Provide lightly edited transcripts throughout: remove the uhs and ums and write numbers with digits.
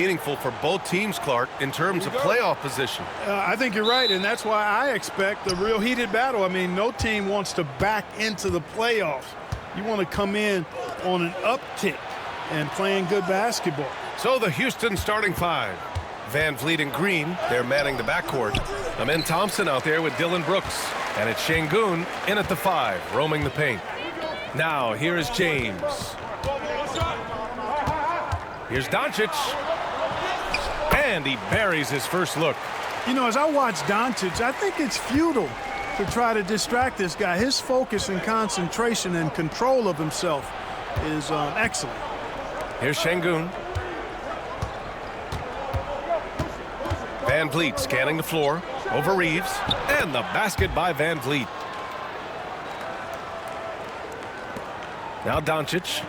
Meaningful for both teams, Clark, in terms of playoff position. I think you're right, and that's why I expect a real heated battle. I mean, no team wants to back into the playoffs. You want to come in on an uptick and playing good basketball. So the Houston starting five. Van Vliet and Green, they're manning the backcourt. Amen Thompson out there with Dillon Brooks. And it's Sengun in at the 5, roaming the paint. Now, here is James. Here's Doncic. And he buries his first look. You know, as I watch Doncic, I think it's futile to try to distract this guy. His focus and concentration and control of himself is excellent. Here's Sengun. Van Vliet scanning the floor over Reeves, and the basket by Van Vliet. Now Doncic.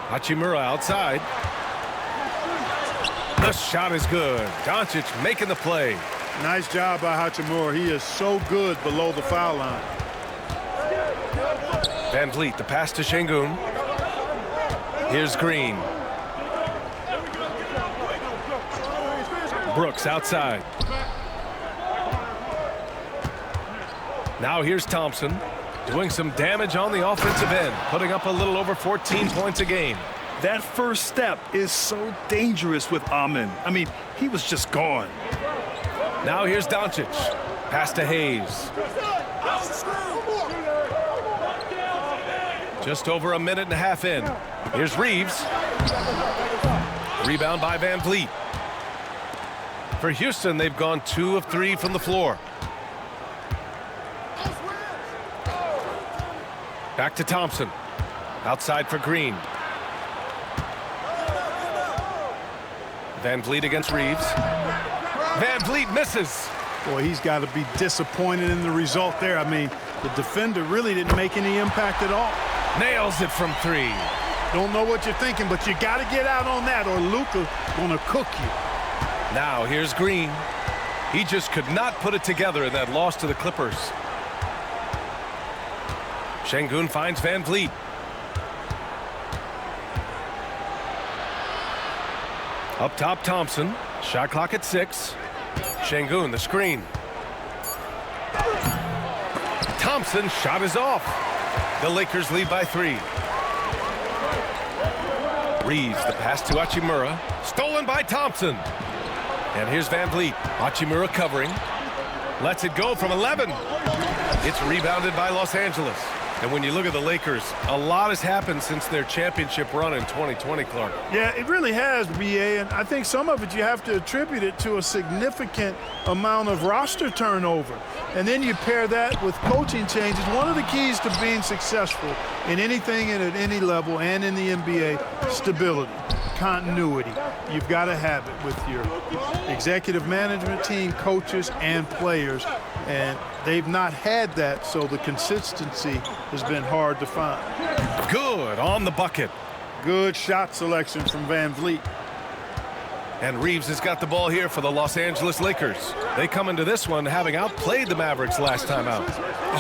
Hachimura outside. The shot is good. Doncic making the play. Nice job by Hachimura. He is so good below the foul line. Van Vliet, the pass to Sengun. Here's Green. Brooks outside. Now here's Thompson, doing some damage on the offensive end, putting up a little over 14 points a game. That first step is so dangerous with Amen. I mean, he was just gone. Now here's Doncic. Pass to Hayes. Just over a minute and a half in. Here's Reeves. Rebound by Van Vliet. For Houston, they've gone 2 of 3 from the floor. Back to Thompson. Outside for Green. Van Vliet against Reeves. Van Vliet misses. Boy, he's got to be disappointed in the result there. I mean, the defender really didn't make any impact at all. Nails it from 3. Don't know what you're thinking, but you got to get out on that or Luka gonna cook you. Now here's Green. He just could not put it together in that loss to the Clippers. Sengun finds Van Vliet. Up top, Thompson. Shot clock at 6. Sengun, the screen. Thompson, shot is off. The Lakers lead by 3. Reeves, the pass to Hachimura. Stolen by Thompson. And here's Van Vliet. Hachimura covering. Lets it go from 11. It's rebounded by Los Angeles. And when you look at the Lakers, a lot has happened since their championship run in 2020, Clark. Yeah, it really has, B.A., and I think some of it you have to attribute it to a significant amount of roster turnover. And then you pair that with coaching changes. One of the keys to being successful in anything and at any level and in the NBA, stability, continuity. You've got to have it with your executive management team, coaches, and players. And they've not had that, so the consistency has been hard to find. Good on the bucket. Good shot selection from Van Vliet. And Reeves has got the ball here for the Los Angeles Lakers. They come into this one having outplayed the Mavericks last time out.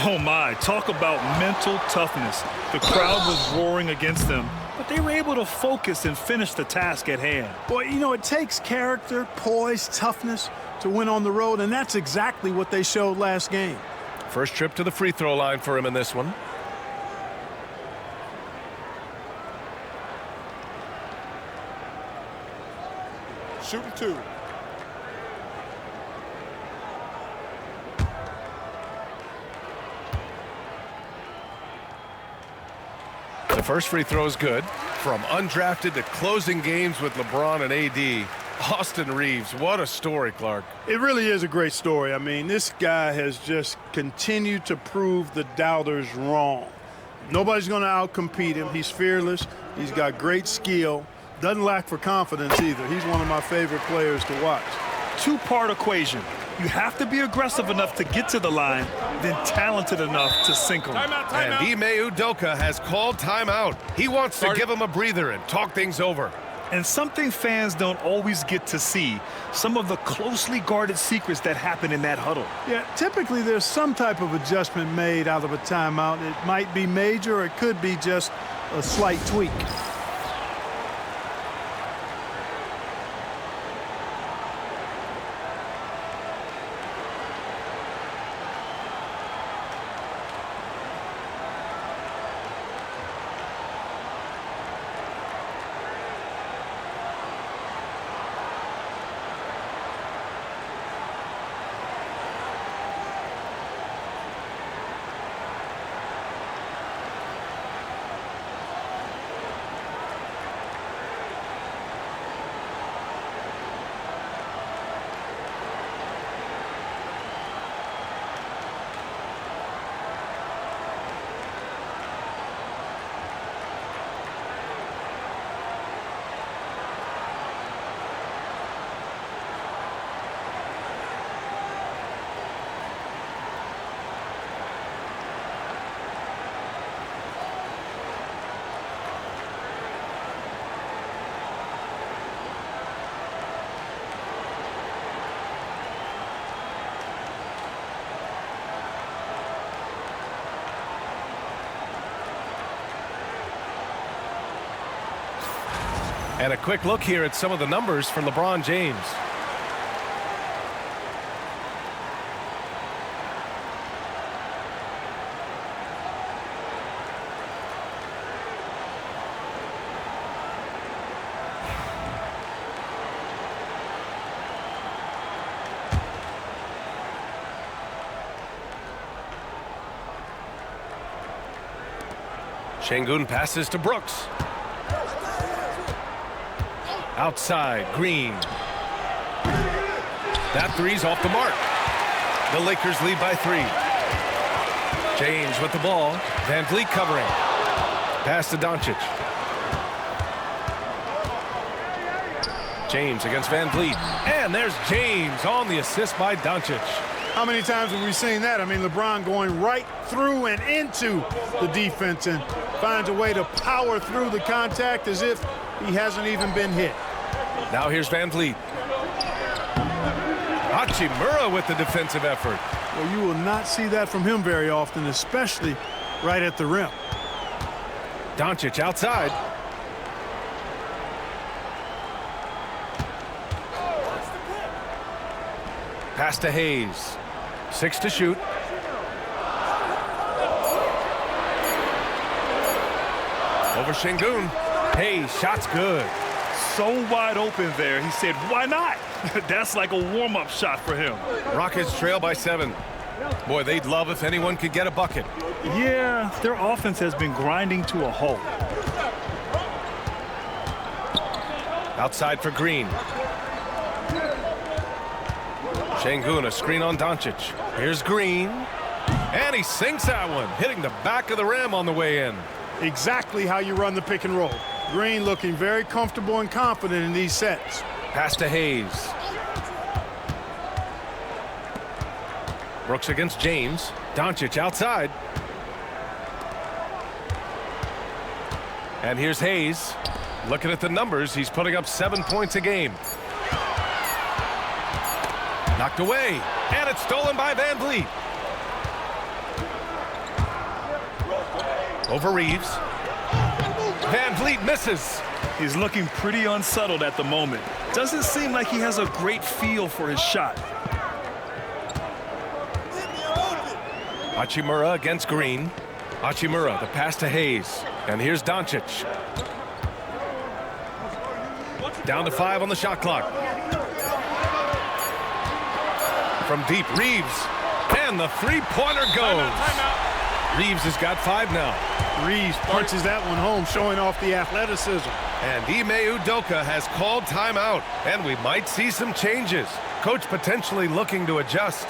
Oh my, talk about mental toughness. The crowd was roaring against them, but they were able to focus and finish the task at hand. Boy, you know, it takes character, poise, toughness to win on the road, and that's exactly what they showed last game. First trip to the free throw line for him in this one. Shooting 2. The first free throw is good. From undrafted to closing games with LeBron and AD, Austin Reeves, what a story, Clark. It really is a great story. I mean, this guy has just continued to prove the doubters wrong. Nobody's going to outcompete him. He's fearless. He's got great skill. Doesn't lack for confidence either. He's one of my favorite players to watch. Two-part equation. You have to be aggressive enough to get to the line, then talented enough to sink them. And Ime Udoka has called timeout. He wants to give him a breather and talk things over. And something fans don't always get to see, some of the closely guarded secrets that happen in that huddle. Yeah, typically there's some type of adjustment made out of a timeout. It might be major, or it could be just a slight tweak. And a quick look here at some of the numbers for LeBron James. Şengün passes to Brooks. Outside, Green. That three's off the mark. The Lakers lead by 3. James with the ball. VanVleet covering. Pass to Doncic. James against VanVleet. And there's James on the assist by Doncic. How many times have we seen that? I mean, LeBron going right through and into the defense and finds a way to power through the contact as if he hasn't even been hit. Now here's VanVleet. Hachimura with the defensive effort. Well, you will not see that from him very often, especially right at the rim. Doncic outside. Pass to Hayes. 6 to shoot. Over Şengün. Hayes, shot's good. So wide open there. He said, why not? That's like a warm-up shot for him. Rockets trail by 7. Boy, they'd love if anyone could get a bucket. Yeah, their offense has been grinding to a halt. Outside for Green. Şengün, a screen on Doncic. Here's Green. And he sinks that one, hitting the back of the rim on the way in. Exactly how you run the pick and roll. Green looking very comfortable and confident in these sets. Pass to Hayes. Brooks against James. Doncic outside. And here's Hayes. Looking at the numbers, he's putting up 7 points a game. Knocked away, and it's stolen by VanVleet. Over Reeves. VanVleet misses. He's looking pretty unsettled at the moment. Doesn't seem like he has a great feel for his shot. Hachimura against Green. Hachimura, the pass to Hayes. And here's Doncic. Down to 5 on the shot clock. From deep, Reeves. And the three-pointer goes. Reeves has got 5 now. Reeves punches that one home, showing off the athleticism. And Ime Udoka has called timeout. And we might see some changes. Coach potentially looking to adjust.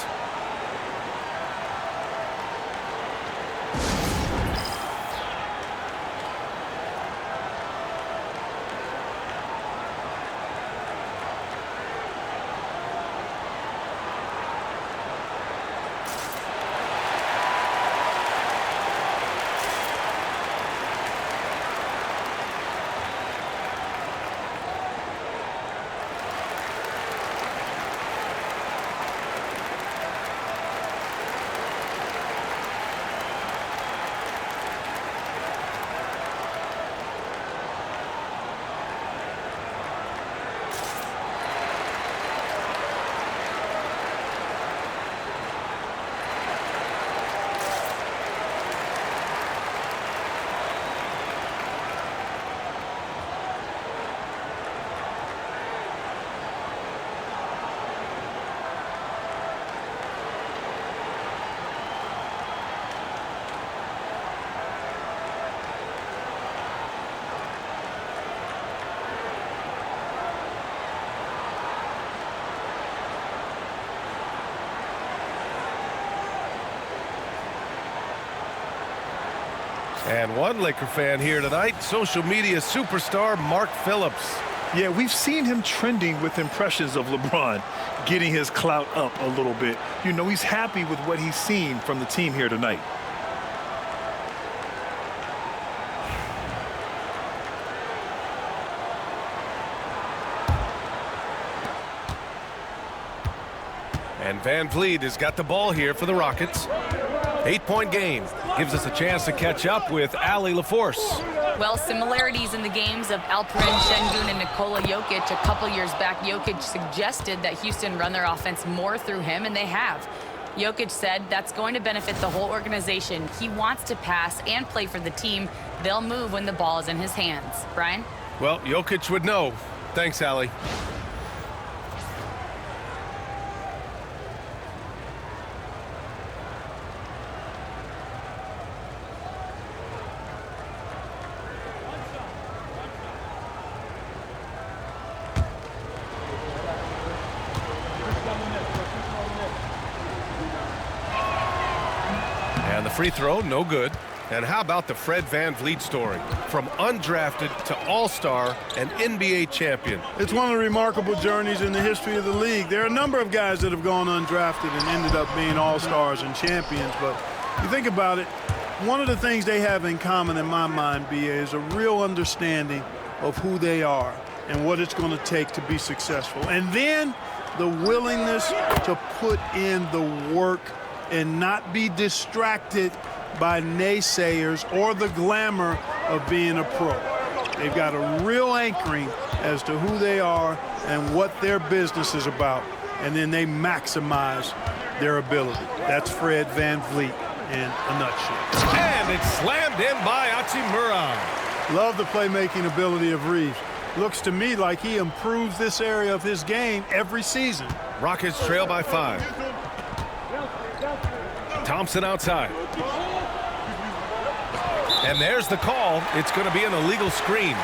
And one Laker fan here tonight, social media superstar Mark Phillips. Yeah, we've seen him trending with impressions of LeBron, getting his clout up a little bit. You know, he's happy with what he's seen from the team here tonight. And VanVleet has got the ball here for the Rockets. 8-point game. Gives us a chance to catch up with Allie LaForce. Well, similarities in the games of Alperen Şengün and Nikola Jokic. A couple years back, Jokic suggested that Houston run their offense more through him, and they have. Jokic said that's going to benefit the whole organization. He wants to pass and play for the team. They'll move when the ball is in his hands. Brian? Well, Jokic would know. Thanks, Allie. And the free throw, no good. And how about the Fred VanVleet story? From undrafted to all-star and NBA champion. It's one of the remarkable journeys in the history of the league. There are a number of guys that have gone undrafted and ended up being all-stars and champions, but you think about it, one of the things they have in common in my mind, B.A., is a real understanding of who they are and what it's going to take to be successful. And then the willingness to put in the work and not be distracted by naysayers or the glamour of being a pro. They've got a real anchoring as to who they are and what their business is about, and then they maximize their ability. That's Fred VanVleet in a nutshell. And it's slammed in by Hachimura. Love the playmaking ability of Reeves. Looks to me like he improves this area of his game every season. Rockets trail by 5. Thompson outside. And there's the call. It's going to be an illegal screen.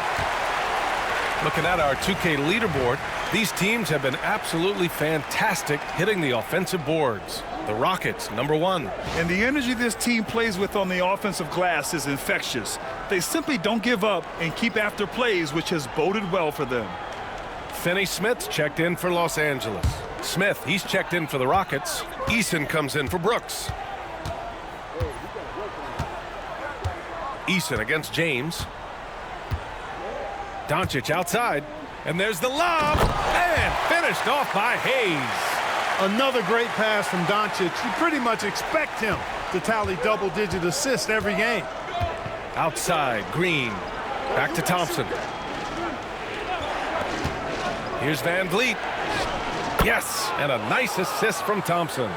Looking at our 2K leaderboard, these teams have been absolutely fantastic hitting the offensive boards. The Rockets, #1. And the energy this team plays with on the offensive glass is infectious. They simply don't give up and keep after plays, which has boded well for them. Finney-Smith checked in for Los Angeles. Smith, he's checked in for the Rockets. Eason comes in for Brooks. Eason against James. Doncic outside. And there's the lob. And finished off by Hayes. Another great pass from Doncic. You pretty much expect him to tally double-digit assists every game. Outside, Green. Back to Thompson. Here's VanVleet. Yes, and a nice assist from Thompson.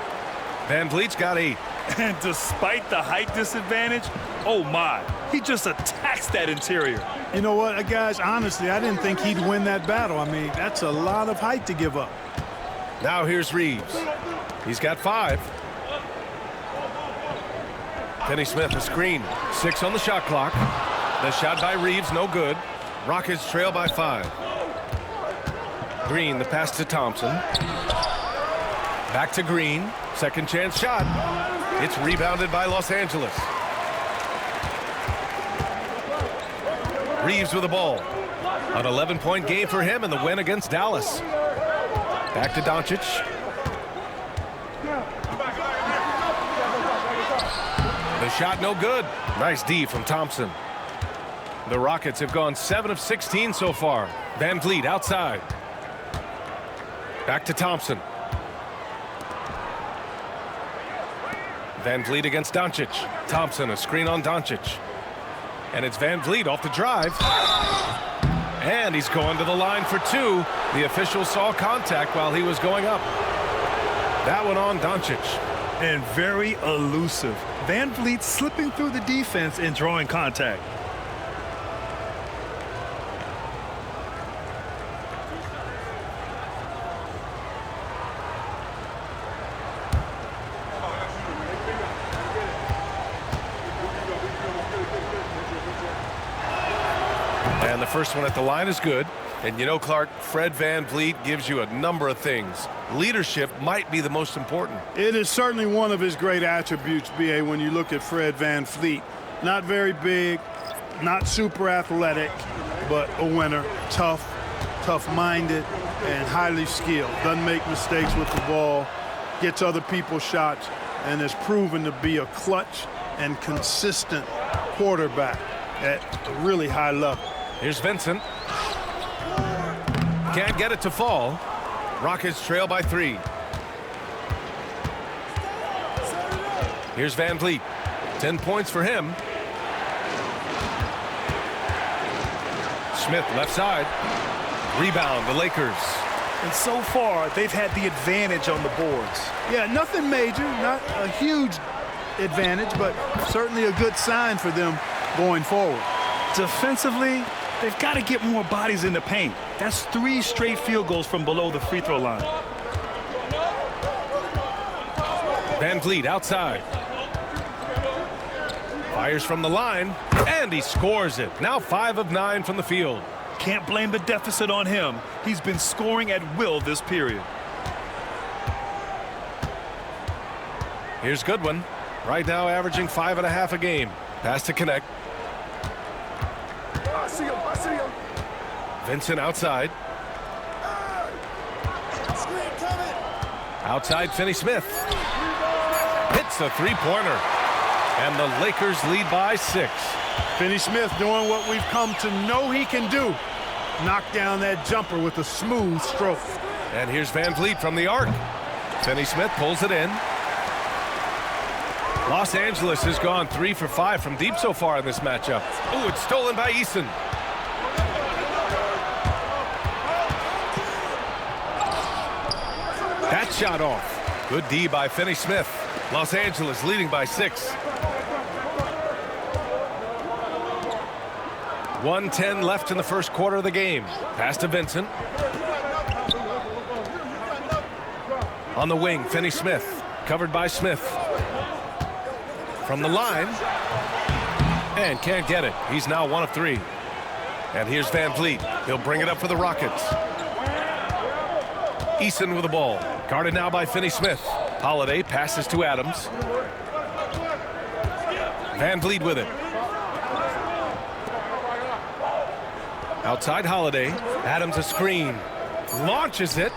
VanVleet's got 8. And despite the height disadvantage, oh my, he just attacks that interior. You know what, guys, honestly, I didn't think he'd win that battle. I mean, that's a lot of height to give up. Now here's Reeves. He's got 5. Finney-Smith, a screen. 6 on the shot clock. The shot by Reeves, no good. Rockets trail by 5. Green, the pass to Thompson. Back to Green. Second chance shot. It's rebounded by Los Angeles. Reeves with the ball. An 11-point game for him in the win against Dallas. Back to Doncic. The shot no good. Nice D from Thompson. The Rockets have gone 7 of 16 so far. VanVleet outside. Back to Thompson. VanVleet against Doncic. Thompson, a screen on Doncic. And it's VanVleet off the drive. And he's going to the line for 2. The official saw contact while he was going up. That one on Doncic. And very elusive. VanVleet slipping through the defense and drawing contact. And the first one at the line is good. And you know, Clark, Fred VanVleet gives you a number of things. Leadership might be the most important. It is certainly one of his great attributes, B.A., when you look at Fred VanVleet. Not very big, not super athletic, but a winner. Tough-minded, and highly skilled. Doesn't make mistakes with the ball, gets other people's shots, and has proven to be a clutch and consistent quarterback at a really high level. Here's Vincent. Can't get it to fall. Rockets trail by 3. Here's VanVleet. 10 points for him. Smith left side. Rebound, the Lakers. And so far, they've had the advantage on the boards. Yeah, nothing major, not a huge advantage, but certainly a good sign for them going forward. Defensively, they've got to get more bodies in the paint. That's 3 straight field goals from below the free throw line. VanVleet outside. Fires from the line, and he scores it. Now 5 of 9 from the field. Can't blame the deficit on him. He's been scoring at will this period. Here's Goodwin. Right now averaging 5.5 a game. Pass to connect. I see him. Vincent outside. Screen coming. Outside, Finney Smith. Hits a three-pointer. And the Lakers lead by 6. Finney Smith doing what we've come to know he can do. Knock down that jumper with a smooth stroke. And here's VanVleet from the arc. Finney Smith pulls it in. Los Angeles has gone 3 for 5 from deep so far in this matchup. Oh, it's stolen by Eason. That shot off. Good D by Finney Smith. Los Angeles leading by 6. 1:10 left in the first quarter of the game. Pass to Vincent. On the wing, Finney Smith. Covered by Smith. From the line. And can't get it. He's now 1 of 3. And here's VanVleet. He'll bring it up for the Rockets. Eason with the ball. Guarded now by Finney Smith. Holiday passes to Adams. VanVleet with it. Outside Holiday. Adams a screen. Launches it.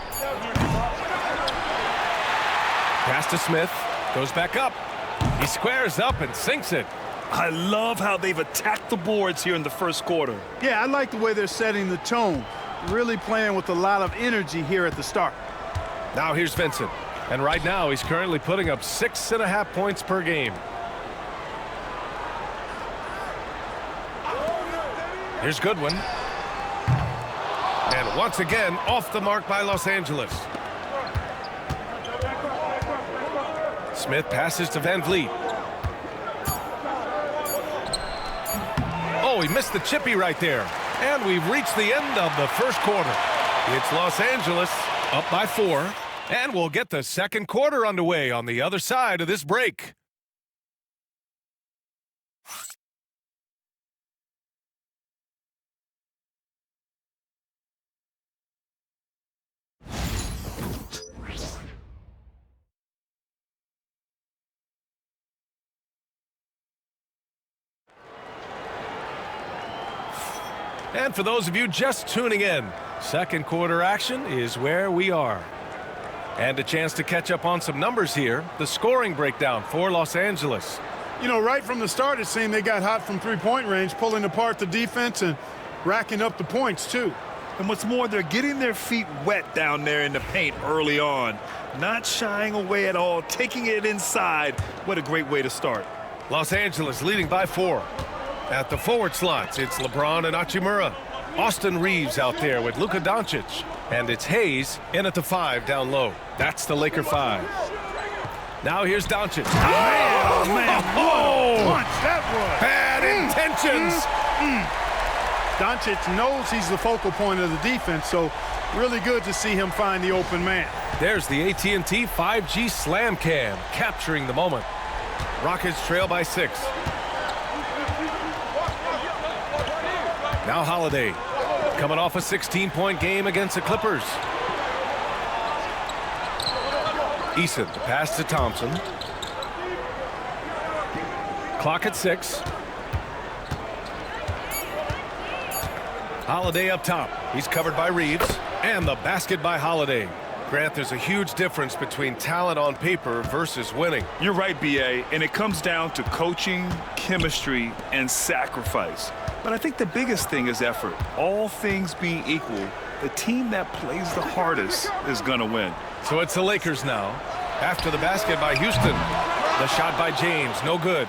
Pass to Smith. Goes back up. He squares up and sinks it. I love how they've attacked the boards here in the first quarter. Yeah, I like the way they're setting the tone. Really playing with a lot of energy here at the start. Now here's Vincent. And right now he's currently putting up 6.5 points per game. Here's Goodwin. And once again, off the mark by Los Angeles. Smith passes to VanVleet. Oh, he missed the chippy right there. And we've reached the end of the first quarter. It's Los Angeles up by 4. And we'll get the second quarter underway on the other side of this break. And for those of you just tuning in, second quarter action is where we are. And a chance to catch up on some numbers here. The scoring breakdown for Los Angeles. You know, right from the start, it seemed they got hot from three-point range, pulling apart the defense and racking up the points, too. And what's more, they're getting their feet wet down there in the paint early on. Not shying away at all, taking it inside. What a great way to start. Los Angeles leading by 4. At the forward slots, it's LeBron and Hachimura. Austin Reeves out there with Luka Doncic. And it's Hayes in at the 5 down low. That's the Laker 5. Now here's Doncic. Man, Oh! punch that was. Bad intentions. Doncic knows he's the focal point of the defense, so really good to see him find the open man. There's the AT&T 5G Slam Cam capturing the moment. Rockets trail by 6. Now Holiday, coming off a 16-point game against the Clippers. Eason, the pass to Thompson. Clock at 6. Holiday up top. He's covered by Reeves. And the basket by Holiday. Grant, there's a huge difference between talent on paper versus winning. You're right, B.A., and it comes down to coaching, chemistry, and sacrifice. But I think the biggest thing is effort. All things being equal, the team that plays the hardest is going to win. So it's the Lakers now. After the basket by Houston. The shot by James, no good.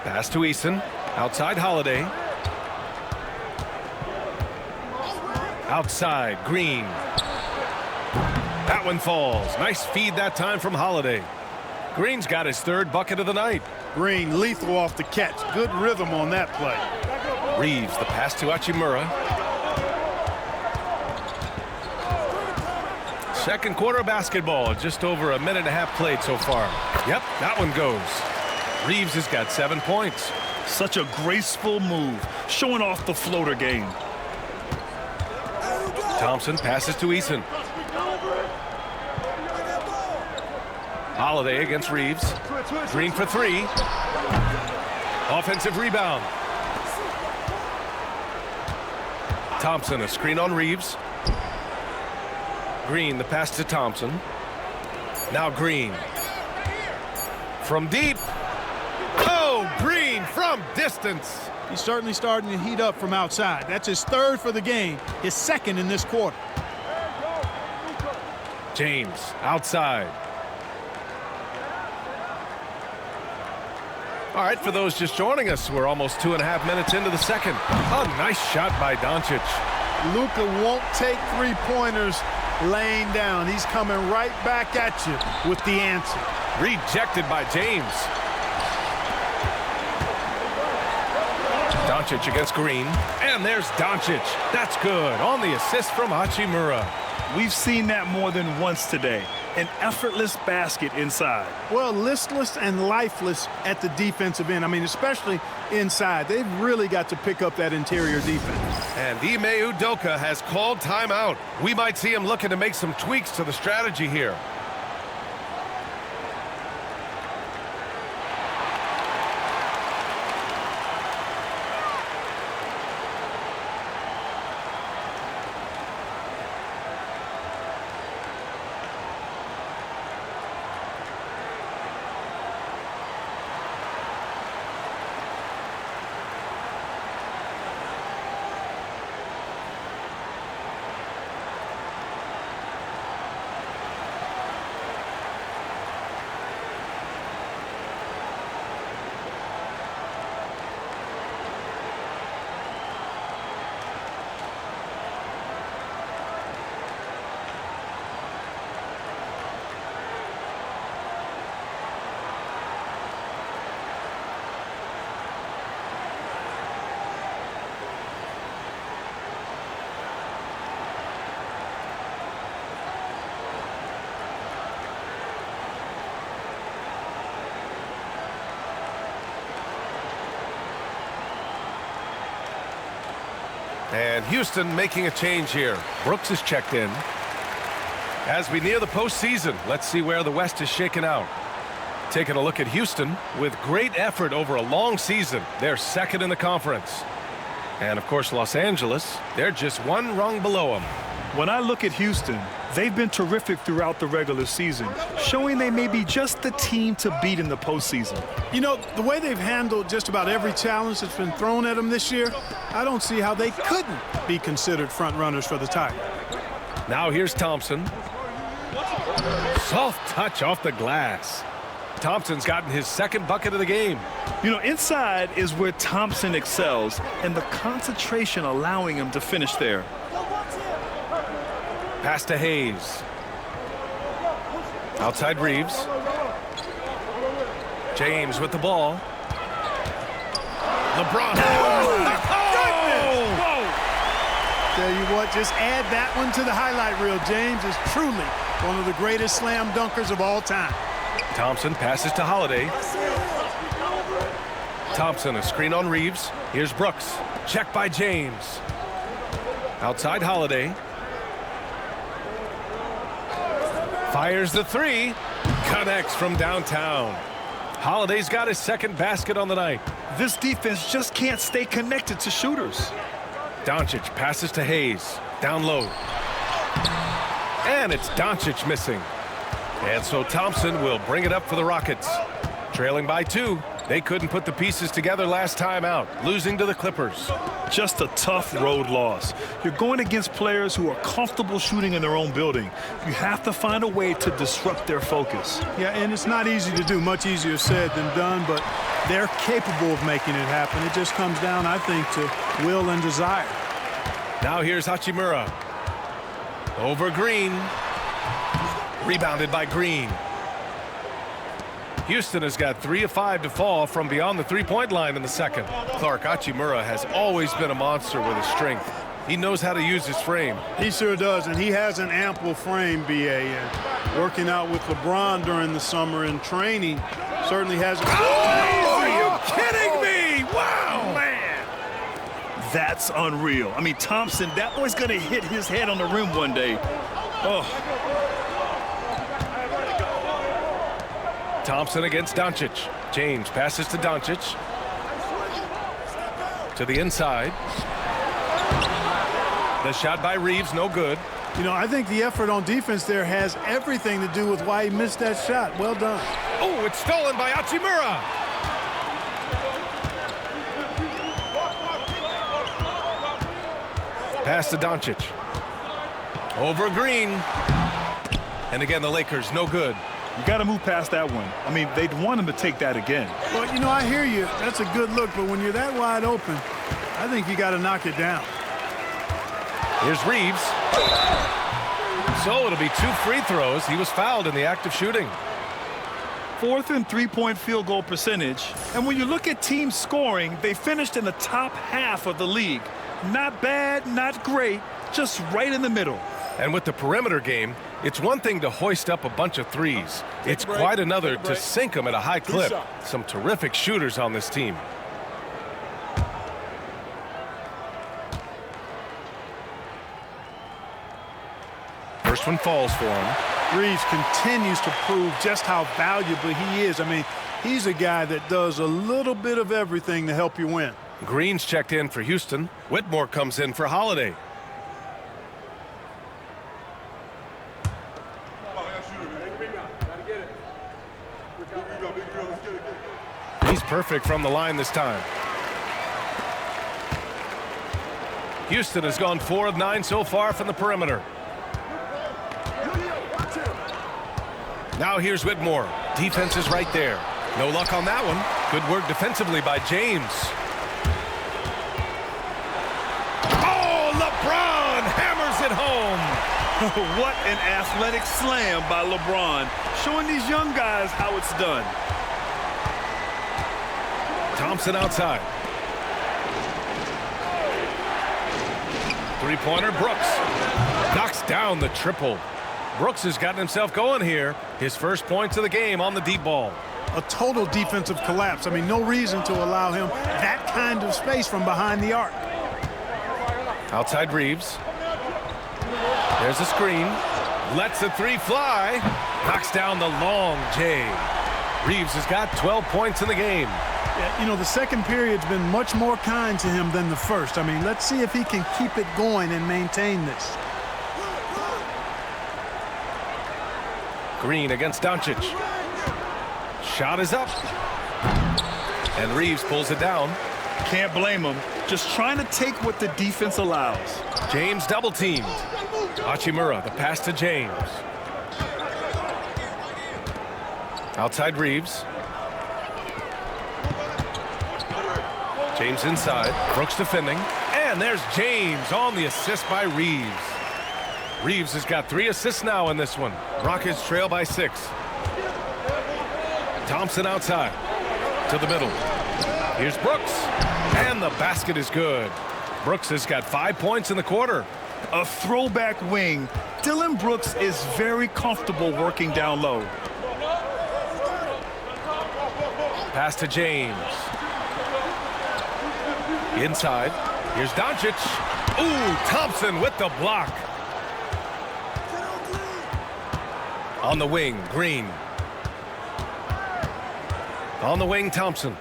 Pass to Eason. Outside Holiday. Outside Green. That one falls. Nice feed that time from Holiday. Green's got his third bucket of the night. Green lethal off the catch. Good rhythm on that play. Reeves, the pass to Hachimura. Second quarter basketball, just over a minute and a half played so far. Yep, that one goes. Reeves has got 7 points. Such a graceful move, showing off the floater game. Thompson passes to Eason. Holiday against Reeves. Green for three. Offensive rebound. Thompson, a screen on Reeves. Green, the pass to Thompson. Now Green. From deep. Oh, Green from distance. He's certainly starting to heat up from outside. That's his third for the game, his second in this quarter. James, outside. All right, for those just joining us, we're almost 2.5 minutes into the second. A nice shot by Doncic. Luka won't take three-pointers laying down. He's coming right back at you with the answer. Rejected by James. Doncic against Green. And there's Doncic. That's good. On the assist from Hachimura. We've seen that more than once today. An effortless basket inside. Well, listless and lifeless at the defensive end. I mean, especially inside. They've really got to pick up that interior defense. And Ime Udoka has called timeout. We might see him looking to make some tweaks to the strategy here. And Houston making a change here. Brooks is checked in. As we near the postseason, let's see where the West is shaken out. Taking a look at Houston, with great effort over a long season, they're second in the conference. And of course, Los Angeles, they're just one rung below them. When I look at Houston, they've been terrific throughout the regular season, showing they may be just the team to beat in the postseason. You know, the way they've handled just about every challenge that's been thrown at them this year, I don't see how they couldn't be considered front runners for the title. Now here's Thompson. Soft touch off the glass. Thompson's gotten his second bucket of the game. You know, inside is where Thompson excels, and the concentration allowing him to finish there. Pass to Hayes. Outside Reeves. James with the ball. LeBron. Tell you what, just add that one to the highlight reel. James is truly one of the greatest slam dunkers of all time. Thompson passes to Holiday. Thompson, a screen on Reeves. Here's Brooks. Checked by James. Outside Holiday. Fires the three. Connects from downtown. Holiday's got his second basket on the night. This defense just can't stay connected to shooters. Doncic passes to Hayes. Down low. And it's Doncic missing. And so Thompson will bring it up for the Rockets. Trailing by 2. They couldn't put the pieces together last time out, losing to the Clippers. Just a tough road loss. You're going against players who are comfortable shooting in their own building. You have to find a way to disrupt their focus. Yeah, and it's not easy to do. Much easier said than done, but they're capable of making it happen. It just comes down, I think, to will and desire. Now here's Hachimura. Over Green. Rebounded by Green. Houston has got 3 of 5 to fall from beyond the three-point line in the second. Clark, Hachimura has always been a monster with his strength. He knows how to use his frame. He sure does, and he has an ample frame, B.A. And working out with LeBron during the summer and training certainly has... Oh, are you kidding me? Wow! Man, that's unreal. I mean, Thompson, that boy's going to hit his head on the rim one day. Oh. Thompson against Doncic. James passes to Doncic. To the inside. The shot by Reeves, no good. You know, I think the effort on defense there has everything to do with why he missed that shot. Well done. Oh, it's stolen by Hachimura. Pass to Doncic. Over Green. And again, the Lakers, no good. You got to move past that one. I mean, they'd want him to take that again. Well, you know, I hear you. That's a good look, but when you're that wide open, I think you got to knock it down. Here's Reeves. So it'll be 2 free throws. He was fouled in the act of shooting. 4th and 3-point field goal percentage. And when you look at team scoring, they finished in the top half of the league. Not bad, not great, just right in the middle. And with the perimeter game, it's one thing to hoist up a bunch of threes. It's quite another to sink them at a high clip. Some terrific shooters on this team. First one falls for him. Reeves continues to prove just how valuable he is. I mean, he's a guy that does a little bit of everything to help you win. Green's checked in for Houston. Whitmore comes in for Holiday. He's perfect from the line this time. Houston has gone 4 of 9 so far from the perimeter. Now here's Whitmore. Defense is right there. No luck on that one. Good work defensively by James. Oh, LeBron hammers it home. What an athletic slam by LeBron, showing these young guys how it's done. Thompson outside. Three-pointer, Brooks. Knocks down the triple. Brooks has gotten himself going here. His first points of the game on the deep ball. A total defensive collapse. I mean, no reason to allow him that kind of space from behind the arc. Outside Reeves. There's a screen. Lets the 3 fly. Knocks down the long J. Reeves has got 12 points in the game. You know, the second period's been much more kind to him than the first. I mean, let's see if he can keep it going and maintain this. Green against Doncic. Shot is up. And Reeves pulls it down. Can't blame him. Just trying to take what the defense allows. James double teamed. Hachimura, the pass to James. Outside Reeves. James inside. Brooks defending. And there's James on the assist by Reeves. Reeves has got 3 assists now in this one. Rockets trail by 6. Thompson outside. To the middle. Here's Brooks. And the basket is good. Brooks has got 5 points in the quarter. A throwback wing. Dillon Brooks is very comfortable working down low. Pass to James. Inside. Here's Doncic. Ooh, Thompson with the block. On the wing, Green. On the wing, Thompson.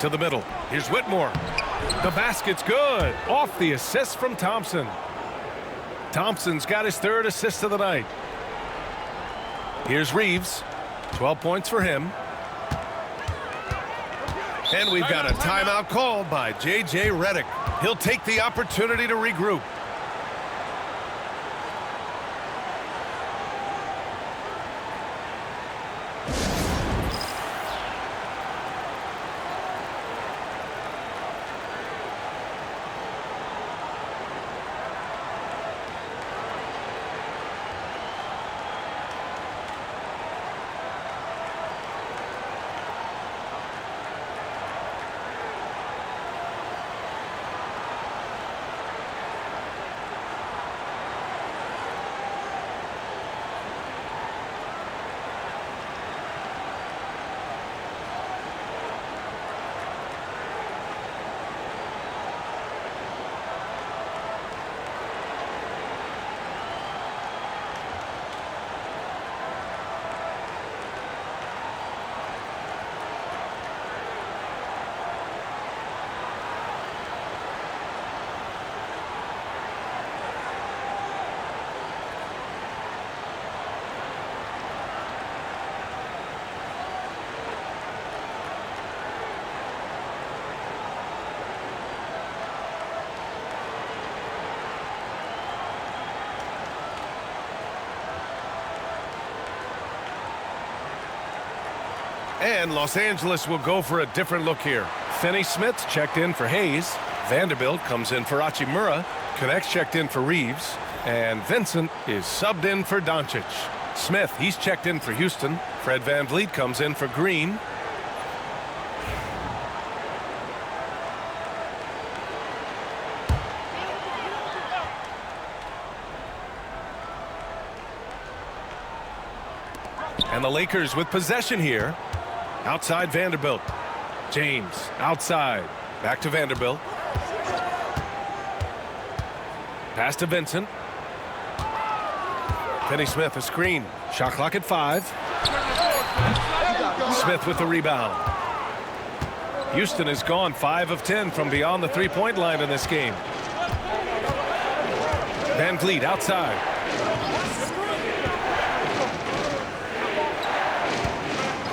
To the middle. Here's Whitmore. The basket's good. Off the assist from Thompson. Thompson's got his 3rd assist of the night. Here's Reeves. 12 points for him. And we've got a timeout called by J.J. Redick. He'll take the opportunity to regroup. And Los Angeles will go for a different look here. Finney Smith checked in for Hayes. Vanderbilt comes in for Hachimura. Connects checked in for Reeves. And Vincent is subbed in for Doncic. Smith, he's checked in for Houston. Fred VanVleet comes in for Green. And the Lakers with possession here. Outside Vanderbilt. James outside. Back to Vanderbilt. Pass to Vincent. Finney Smith a screen. Shot clock at 5. Smith with the rebound. Houston has gone 5 of 10 from beyond the three-point line in this game. VanVleet outside.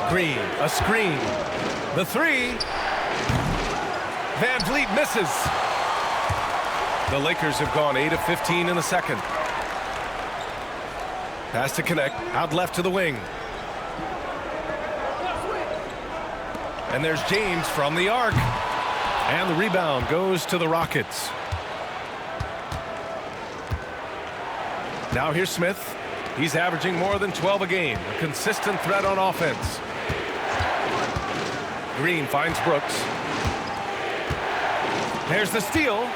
Green, a screen. The 3. VanVleet misses. The Lakers have gone 8 of 15 in the second. Pass to Connect, out left to the wing. And there's James from the arc. And the rebound goes to the Rockets. Now here's Smith. He's averaging more than 12 a game. A consistent threat on offense. Green finds Brooks. There's the steal.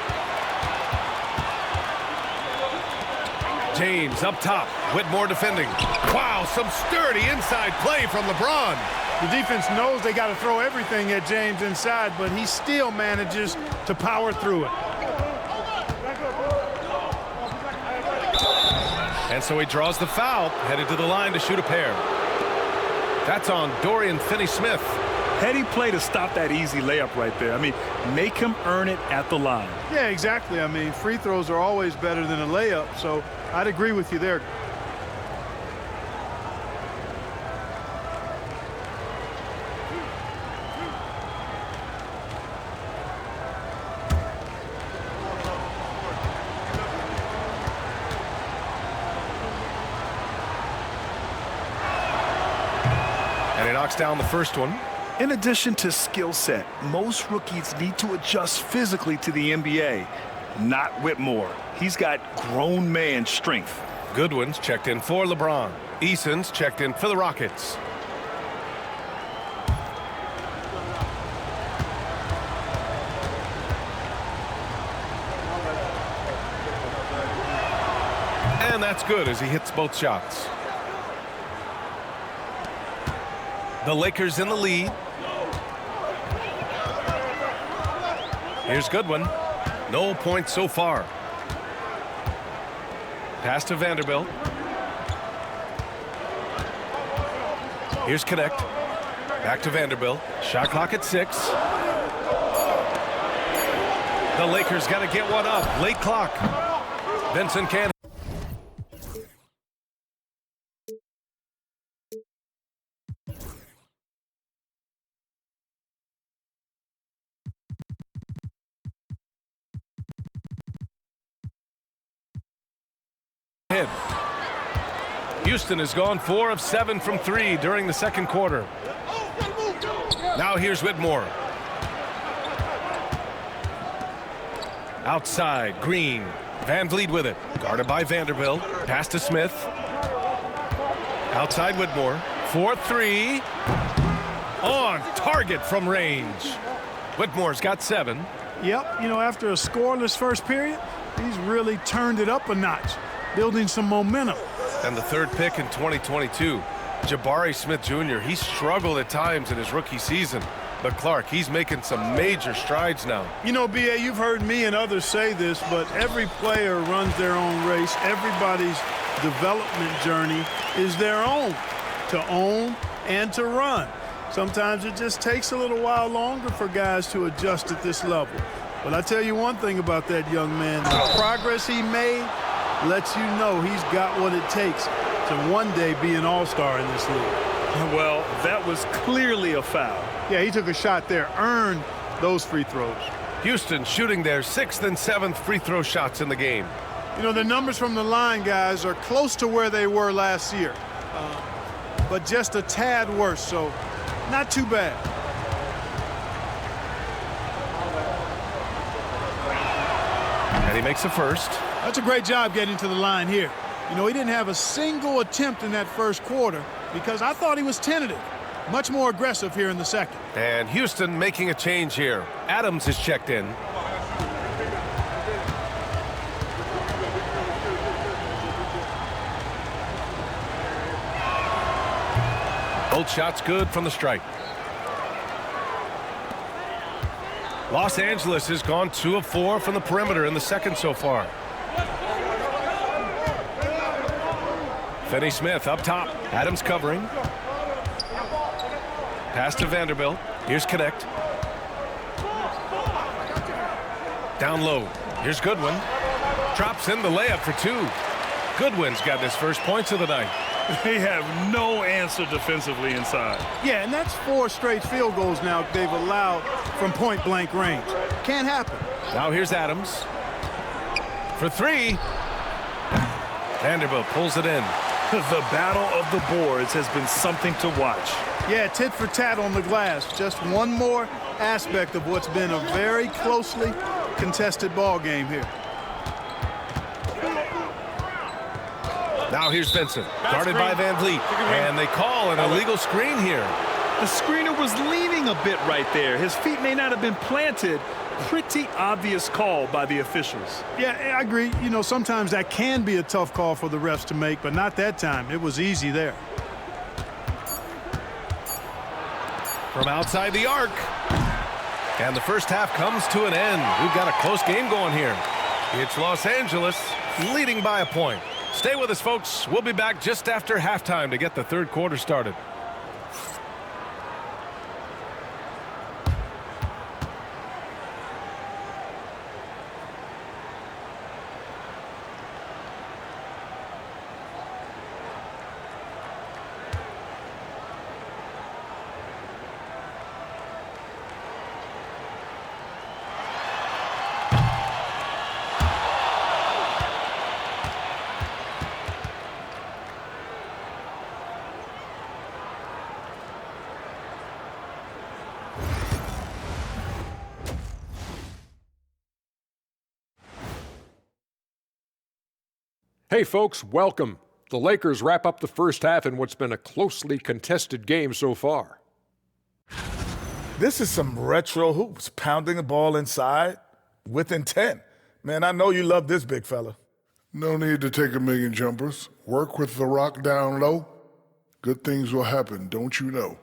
James up top. Whitmore defending. Wow, some sturdy inside play from LeBron. The defense knows they got to throw everything at James inside, but he still manages to power through it. And so he draws the foul, headed to the line to shoot a pair. That's on Dorian Finney-Smith. Heady play to stop that easy layup right there. I mean, make him earn it at the line. Yeah, exactly. I mean, free throws are always better than a layup, so I'd agree with you there. And he knocks down the first one. In addition to skill set, most rookies need to adjust physically to the NBA. Not Whitmore. He's got grown man strength. Goodwin's checked in for LeBron. Eason's checked in for the Rockets. And that's good as he hits both shots. The Lakers in the lead. Here's Goodwin. No points so far. Pass to Vanderbilt. Here's Connect. Back to Vanderbilt. Shot clock at 6. The Lakers got to get one up. Late clock. Vincent can't. Hit. Houston has gone 4 of 7 from 3 during the second quarter. Now here's Whitmore. Outside, Green. Van Vliet with it. Guarded by Vanderbilt. Pass to Smith. Outside Whitmore. 4-3. On target from range. Whitmore's got 7. Yep, you know, after a scoreless first period, he's really turned it up a notch, building some momentum. And the third pick in 2022, Jabari Smith Jr., he struggled at times in his rookie season. But Clark, he's making some major strides now. You know, B.A., you've heard me and others say this, but every player runs their own race. Everybody's development journey is their own, to own and to run. Sometimes it just takes a little while longer for guys to adjust at this level. But I tell you one thing about that young man, the progress he made lets you know he's got what it takes to one day be an all-star in this league. Well, that was clearly a foul. Yeah, he took a shot there, earned those free throws. Houston shooting their 6th and 7th free throw shots in the game. You know, the numbers from the line, guys, are close to where they were last year, but just a tad worse, so not too bad. And he makes a first. That's a great job getting to the line here. You know, he didn't have a single attempt in that first quarter because I thought he was tentative. Much more aggressive here in the second. And Houston making a change here. Adams is checked in. Both shots good from the stripe. Los Angeles has gone 2 of 4 from the perimeter in the second so far. Finney Smith up top. Adams covering. Pass to Vanderbilt. Here's Connect. Down low. Here's Goodwin. Drops in the layup for 2. Goodwin's got his first points of the night. They have no answer defensively inside. Yeah, and that's 4 straight field goals now they've allowed from point-blank range. Can't happen. Now here's Adams. For 3. Vanderbilt pulls it in. The battle of the boards has been something to watch. Yeah, tit for tat on the glass. Just one more aspect of what's been a very closely contested ball game here. Now here's Vincent, guarded by Van Vliet, and they call an illegal screen here. The screener was leaning a bit right there. His feet may not have been planted. Pretty obvious call by the officials. Yeah, I agree. You know, sometimes that can be a tough call for the refs to make, but not that time. It was easy there. From outside the arc. And the first half comes to an end. We've got a close game going here. It's Los Angeles leading by a point. Stay with us, folks. We'll be back just after halftime to get the third quarter started. Hey folks, welcome. The Lakers wrap up the first half in what's been a closely contested game so far. This is some retro hoops, pounding the ball inside with intent. Man, I know you love this, big fella. No need to take a million jumpers. Work with the rock down low. Good things will happen, don't you know?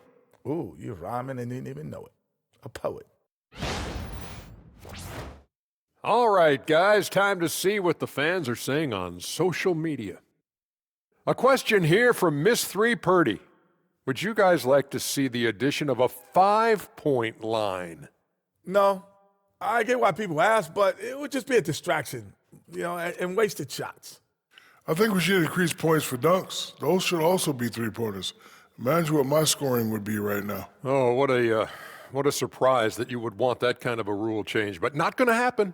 Ooh, you're rhyming and didn't even know it. A poet. All right, guys, time to see what the fans are saying on social media. A question here from Miss 3 Purdy. Would you guys like to see the addition of a 5-point line? No, I get why people ask, but it would just be a distraction, you know, and wasted shots. I think we should increase points for dunks. Those should also be three-pointers. Imagine what my scoring would be right now. Oh, what a surprise that you would want that kind of a rule change, but not going to happen.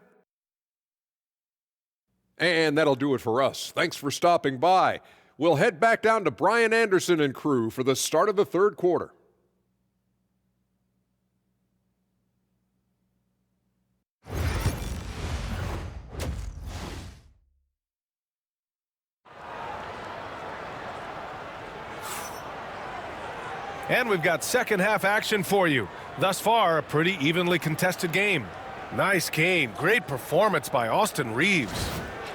And that'll do it for us. Thanks for stopping by. We'll head back down to Brian Anderson and crew for the start of the third quarter. And we've got second half action for you. Thus far, a pretty evenly contested game. Nice game. Great performance by Austin Reeves.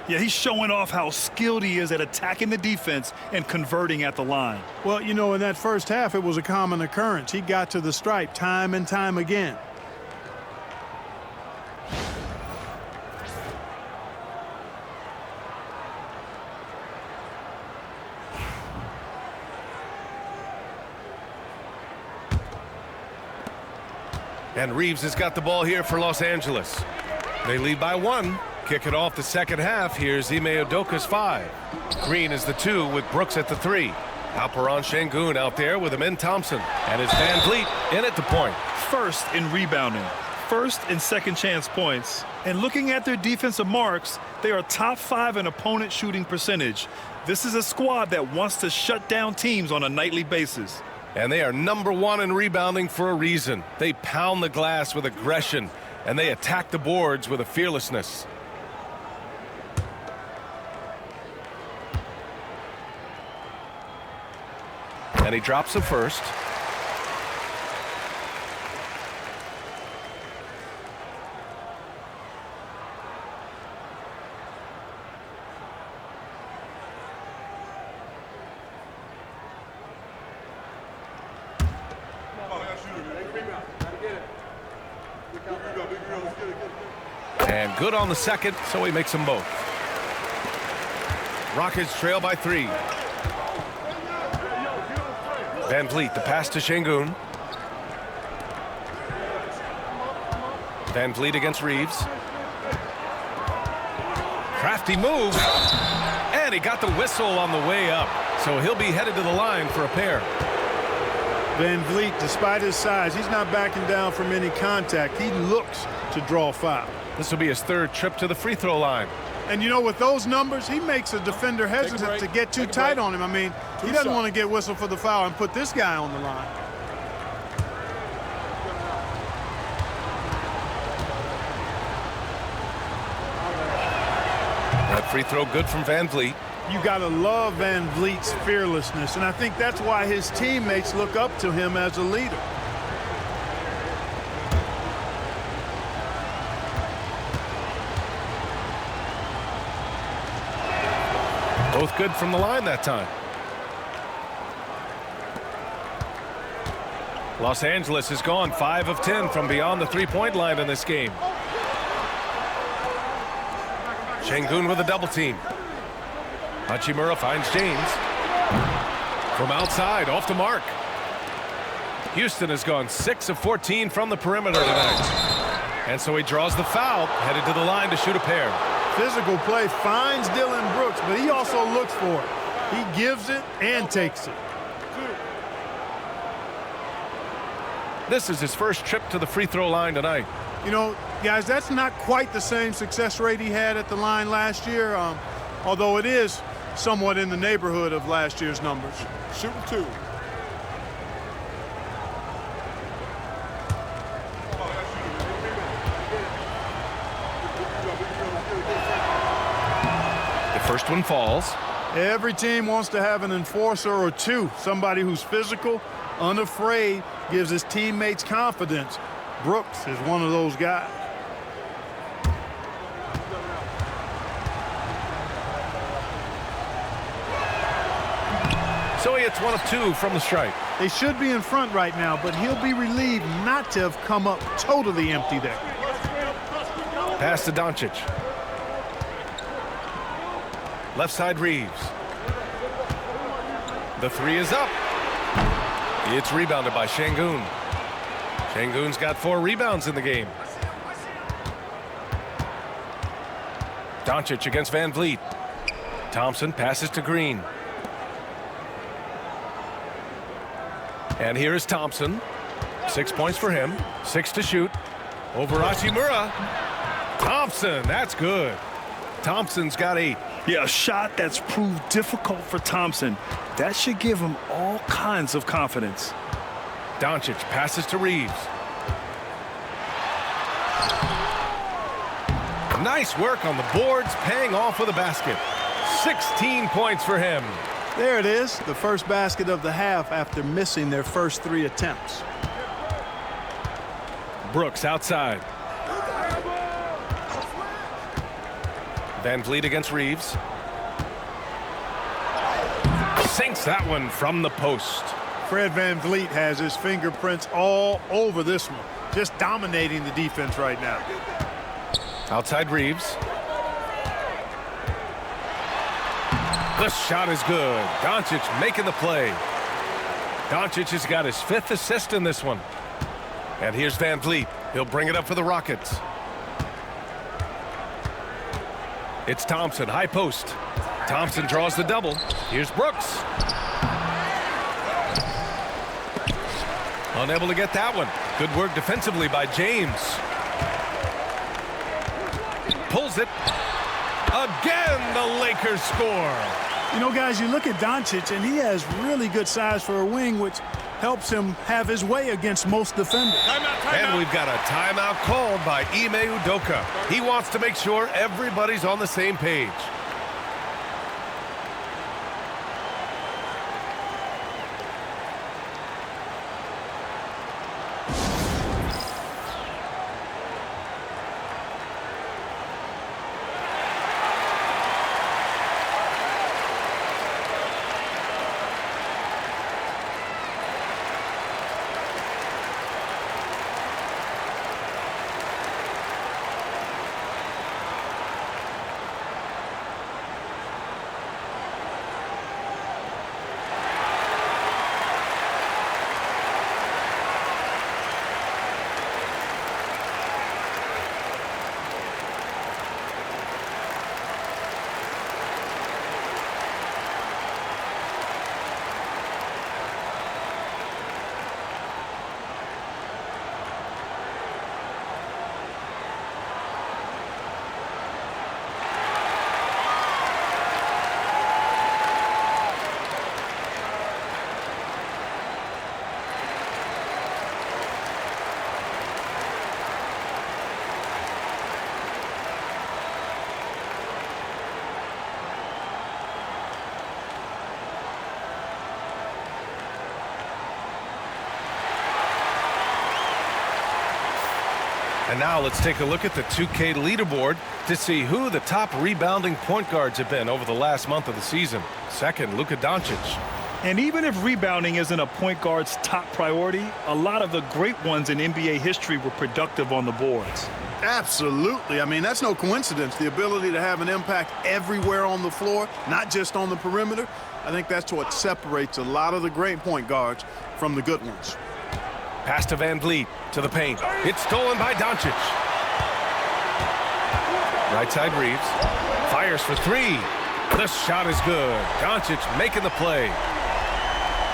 Yeah, he's showing off how skilled he is at attacking the defense and converting at the line. Well, you know, in that first half, it was a common occurrence. He got to the stripe time and time again. And Reeves has got the ball here for Los Angeles. They lead by 1. Kick it off the second half. Here's Ime Udoka's 5. Green is the 2 with Brooks at the 3. Alperen Sengun out there with Amin Thompson. And it's Van Vliet in at the point. First in rebounding, first in second chance points. And looking at their defensive marks, they are top 5 in opponent shooting percentage. This is a squad that wants to shut down teams on a nightly basis. And they are number 1 in rebounding for a reason. They pound the glass with aggression, and they attack the boards with a fearlessness. And he drops the first. And good on the second, so he makes them both. Rockets trail by 3. Van Vliet, the pass to Sengun. Van Vliet against Reeves. Crafty move. And he got the whistle on the way up. So he'll be headed to the line for a pair. Van Vliet, despite his size, he's not backing down from any contact. He looks to draw foul. This will be his 3rd trip to the free throw line. And, you know, with those numbers, he makes a defender hesitant to get too tight on him. I mean, he doesn't want to get whistled for the foul and put this guy on the line. That free throw good from Van Vliet. You got to love Van Vliet's fearlessness, and I think that's why his teammates look up to him as a leader. Both good from the line that time. Los Angeles has gone 5 of 10 from beyond the three-point line in this game. Sengun with a double team. Hachimura finds James. From outside, off the mark. Houston has gone 6 of 14 from the perimeter tonight. And so he draws the foul, headed to the line to shoot a pair. Physical play finds Dillon Brooks, but he also looks for it. He gives it and takes it. This is his first trip to the free throw line tonight. You know, guys, that's not quite the same success rate he had at the line last year, although it is somewhat in the neighborhood of last year's numbers. Shooting 2. First one falls. Every team wants to have an enforcer or 2, somebody who's physical, unafraid, gives his teammates confidence. Brooks is one of those guys. So he hits 1 of 2 from the stripe. They should be in front right now, but he'll be relieved not to have come up totally empty there. Pass to Doncic. Left side Reeves. The 3 is up. It's rebounded by Sengun. Sengun's got 4 rebounds in the game. Doncic against Van Vliet. Thompson passes to Green. And here is Thompson. 6 points for him. 6 to shoot. Over Hachimura. Thompson, that's good. Thompson's got 8. Yeah, a shot that's proved difficult for Thompson. That should give him all kinds of confidence. Doncic passes to Reeves. Nice work on the boards, paying off with a basket. 16 points for him. There it is, the first basket of the half after missing their first 3 attempts. Brooks outside. Van Vliet against Reeves. Sinks that one from the post. Fred Van Vliet has his fingerprints all over this one. Just dominating the defense right now. Outside Reeves. The shot is good. Doncic making the play. Doncic has got his 5th assist in this one. And here's Van Vliet. He'll bring it up for the Rockets. It's Thompson, high post. Thompson draws the double. Here's Brooks. Unable to get that one. Good work defensively by James. Pulls it. Again, the Lakers score. You know, guys, you look at Doncic, and he has really good size for a wing, which helps him have his way against most defenders. And we've got a timeout called by Ime Udoka. He wants to make sure everybody's on the same page. And now let's take a look at the 2K leaderboard to see who the top rebounding point guards have been over the last month of the season. Second, Luka Doncic. And even if rebounding isn't a point guard's top priority, a lot of the great ones in NBA history were productive on the boards. Absolutely. I mean, that's no coincidence. The ability to have an impact everywhere on the floor, not just on the perimeter. I think that's what separates a lot of the great point guards from the good ones. Pass to Van Vliet, to the paint. It's stolen by Doncic. Right side Reeves. Fires for 3. The shot is good. Doncic making the play.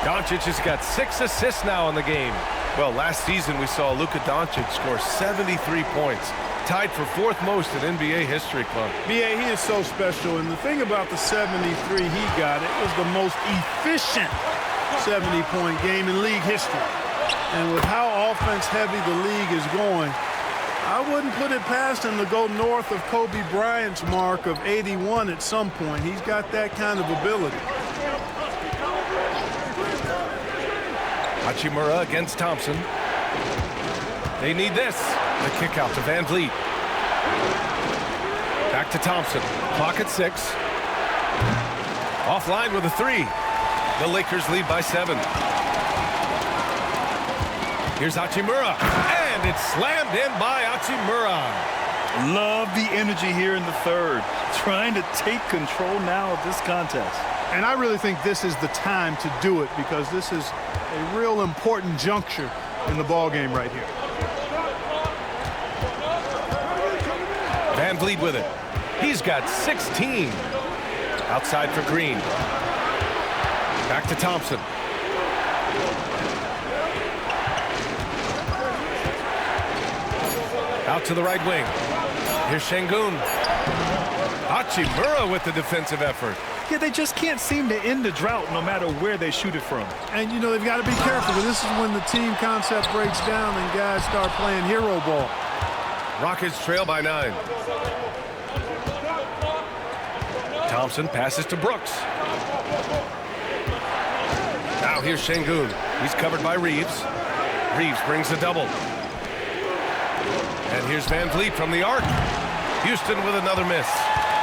Doncic has got 6 assists now in the game. Well, last season we saw Luka Doncic score 73 points. Tied for 4th most in NBA history, Club. B.A., he is so special. And the thing about the 73 he got, it was the most efficient 70-point game in league history. And with how offense-heavy the league is going, I wouldn't put it past him to go north of Kobe Bryant's mark of 81 at some point. He's got that kind of ability. Hachimura against Thompson. They need this. The kick out to Van Vliet. Back to Thompson. Clock at 6. Offline with a 3. The Lakers lead by 7. Here's Hachimura, and it's slammed in by Hachimura. Love the energy here in the third. Trying to take control now of this contest. And I really think this is the time to do it because this is a real important juncture in the ball game right here. Van Vliet with it. He's got 16. Outside for Green. Back to Thompson. Out to the right wing. Here's Şengün. Hachimura with the defensive effort. Yeah, they just can't seem to end the drought no matter where they shoot it from. And, you know, they've got to be careful, because this is when the team concept breaks down and guys start playing hero ball. Rockets trail by 9. Thompson passes to Brooks. Now here's Şengün. He's covered by Reeves. Reeves brings the double. And here's Van Vliet from the arc. Houston with another miss.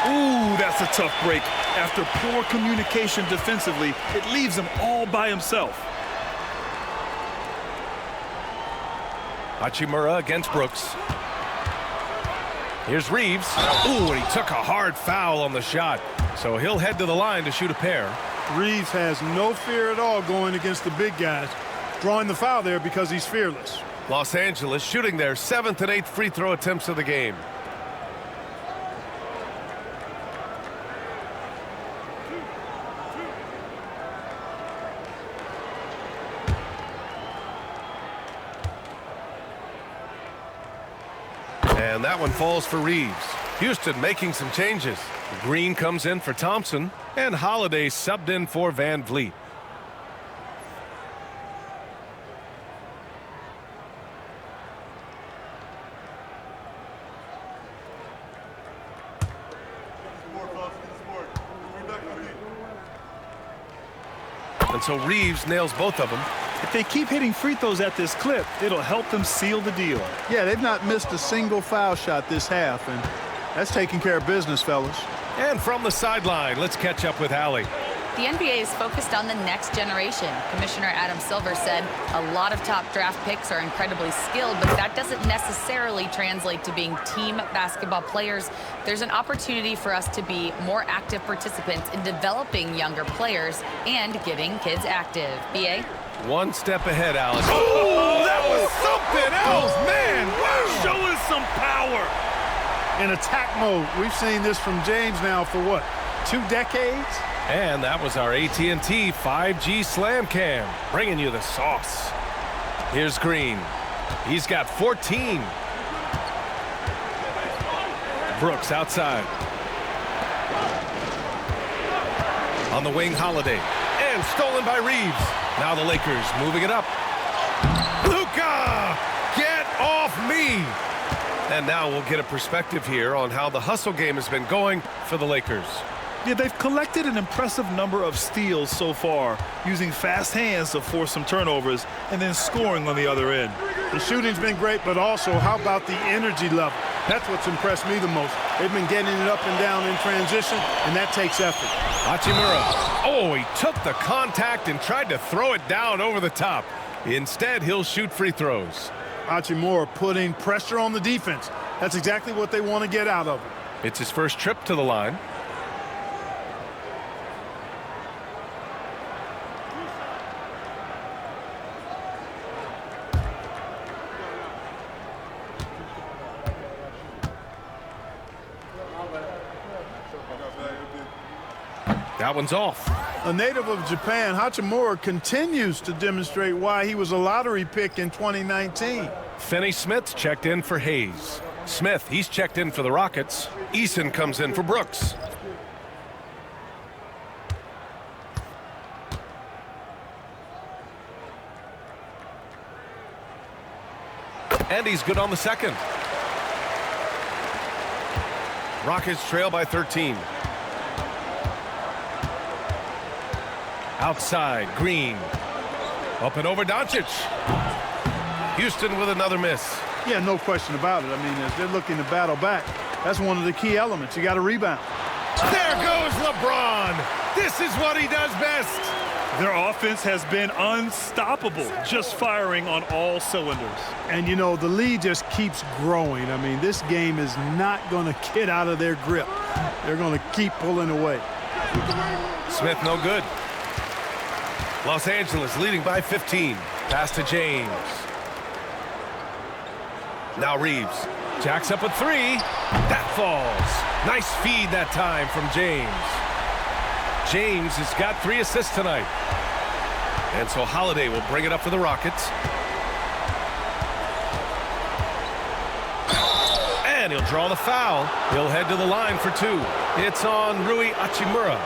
Ooh, that's a tough break. After poor communication defensively, it leaves him all by himself. Hachimura against Brooks. Here's Reeves. Ooh, and he took a hard foul on the shot. So he'll head to the line to shoot a pair. Reeves has no fear at all going against the big guys, drawing the foul there because he's fearless. Los Angeles shooting their 7th and 8th free throw attempts of the game. And that one falls for Reeves. Houston making some changes. Green comes in for Thompson, and Holiday subbed in for Van Vliet. And so Reeves nails both of them. If they keep hitting free throws at this clip, it'll help them seal the deal. Yeah, they've not missed a single foul shot this half, and that's taking care of business, fellas. And from the sideline, let's catch up with Allie. The NBA is focused on the next generation. Commissioner Adam Silver said a lot of top draft picks are incredibly skilled, but that doesn't necessarily translate to being team basketball players. There's an opportunity for us to be more active participants in developing younger players and getting kids active. B.A.? One step ahead, Alex. Oh, that was something else, man. Wow. Showing some power. In attack mode. We've seen this from James now for what, 2 decades? And that was our AT&T 5G Slam Cam, bringing you the sauce. Here's Green. He's got 14. Brooks outside. On the wing, Holiday. And stolen by Reeves. Now the Lakers moving it up. Luka! Get off me! And now we'll get a perspective here on how the hustle game has been going for the Lakers. Yeah, they've collected an impressive number of steals so far, using fast hands to force some turnovers and then scoring on the other end. The shooting's been great, but also how about the energy level? That's what's impressed me the most. They've been getting it up and down in transition, and that takes effort. Hachimura. Oh, he took the contact and tried to throw it down over the top. Instead, he'll shoot free throws. Hachimura putting pressure on the defense. That's exactly what they want to get out of it. It's his first trip to the line. That one's off. A native of Japan, Hachimura continues to demonstrate why he was a lottery pick in 2019. Finney Smith checked in for Hayes. Smith, he's checked in for the Rockets. Eason comes in for Brooks. And he's good on the second. Rockets trail by 13. Outside, Green. Up and over Doncic. Houston with another miss. Yeah, no question about it. I mean, as they're looking to battle back, that's one of the key elements. You got to rebound. There goes LeBron. This is what he does best. Their offense has been unstoppable, just firing on all cylinders. And, you know, the lead just keeps growing. I mean, this game is not going to get out of their grip. They're going to keep pulling away. Smith no good. Los Angeles leading by 15. Pass to James. Now Reeves. Jacks up a 3. That falls. Nice feed that time from James. James has got 3 assists tonight. And so Holiday will bring it up for the Rockets. And And he'll draw the foul. He'll head to the line for two. It's on 𝙤𝙤 𝙤𝙤.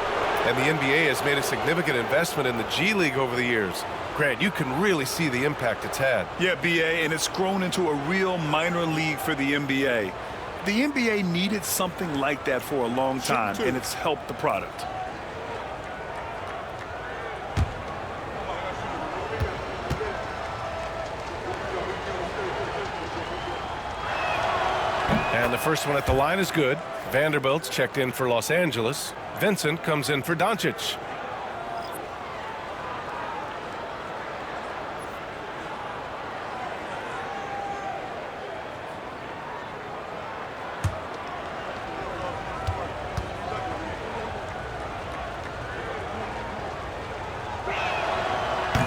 And the NBA has made a significant investment in the G League over the years. Grant, you can really see the impact it's had. Yeah, BA, and it's grown into a real minor league for the NBA. The NBA needed something like that for a long time, and it's helped the product. And the first one at the line is good. Vanderbilt's checked in for Los Angeles. Vincent comes in for Doncic.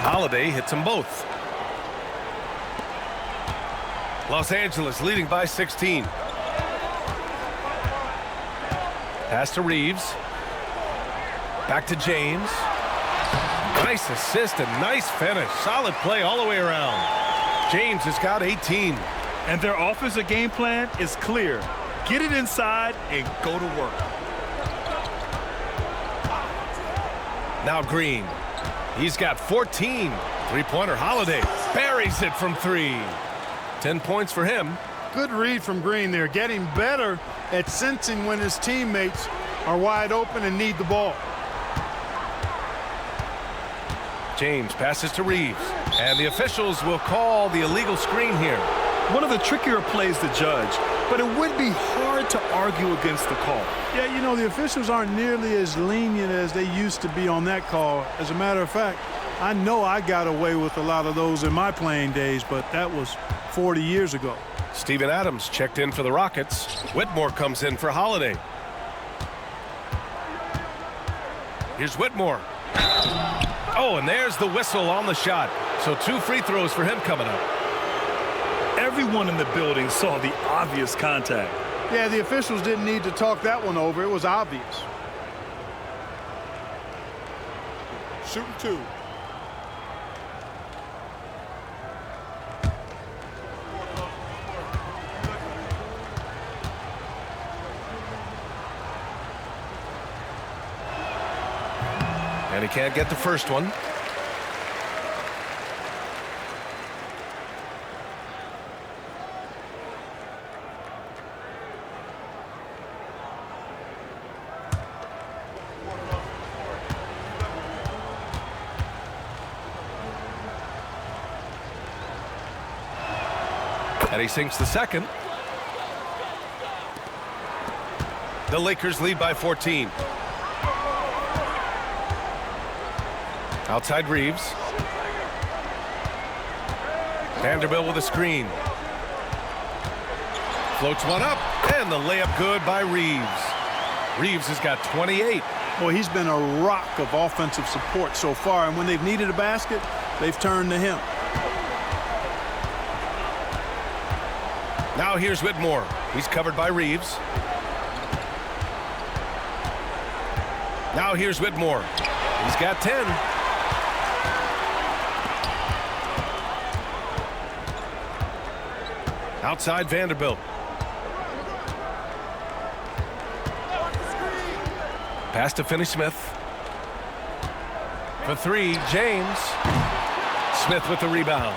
Holiday hits them both. Los Angeles leading by 16. Pass to Reeves. Back to James. Nice assist and nice finish. Solid play all the way around. James has got 18. And their offensive game plan is clear. Get it inside and go to work. Now Green. He's got 14. Three-pointer Holiday. Buries it from three. 10 points for him. Good read from Green there. Getting better at sensing when his teammates are wide open and need the ball. James passes to Reeves. And the officials will call the illegal screen here. One of the trickier plays to judge, but it would be hard to argue against the call. Yeah, you know, the officials aren't nearly as lenient as they used to be on that call. As a matter of fact, I know I got away with a lot of those in my playing days, but that was 40 years ago. Steven Adams checked in for the Rockets. Whitmore comes in for Holiday. Here's Whitmore. Oh, and there's the whistle on the shot. So 2 free throws for him coming up. Everyone in the building saw the obvious contact. Yeah, the officials didn't need to talk that one over. It was obvious. Shooting 2. And he can't get the first one. And he sinks the second. The Lakers lead by 14. Outside Reeves. Vanderbilt with a screen. Floats one up, and the layup good by Reeves. Reeves has got 28. Boy, he's been a rock of offensive support so far, and when they've needed a basket, they've turned to him. Now here's Whitmore. He's covered by Reeves. Now here's Whitmore. He's got 10. Outside Vanderbilt. Pass to Finney-Smith. For three, James. Smith with the rebound.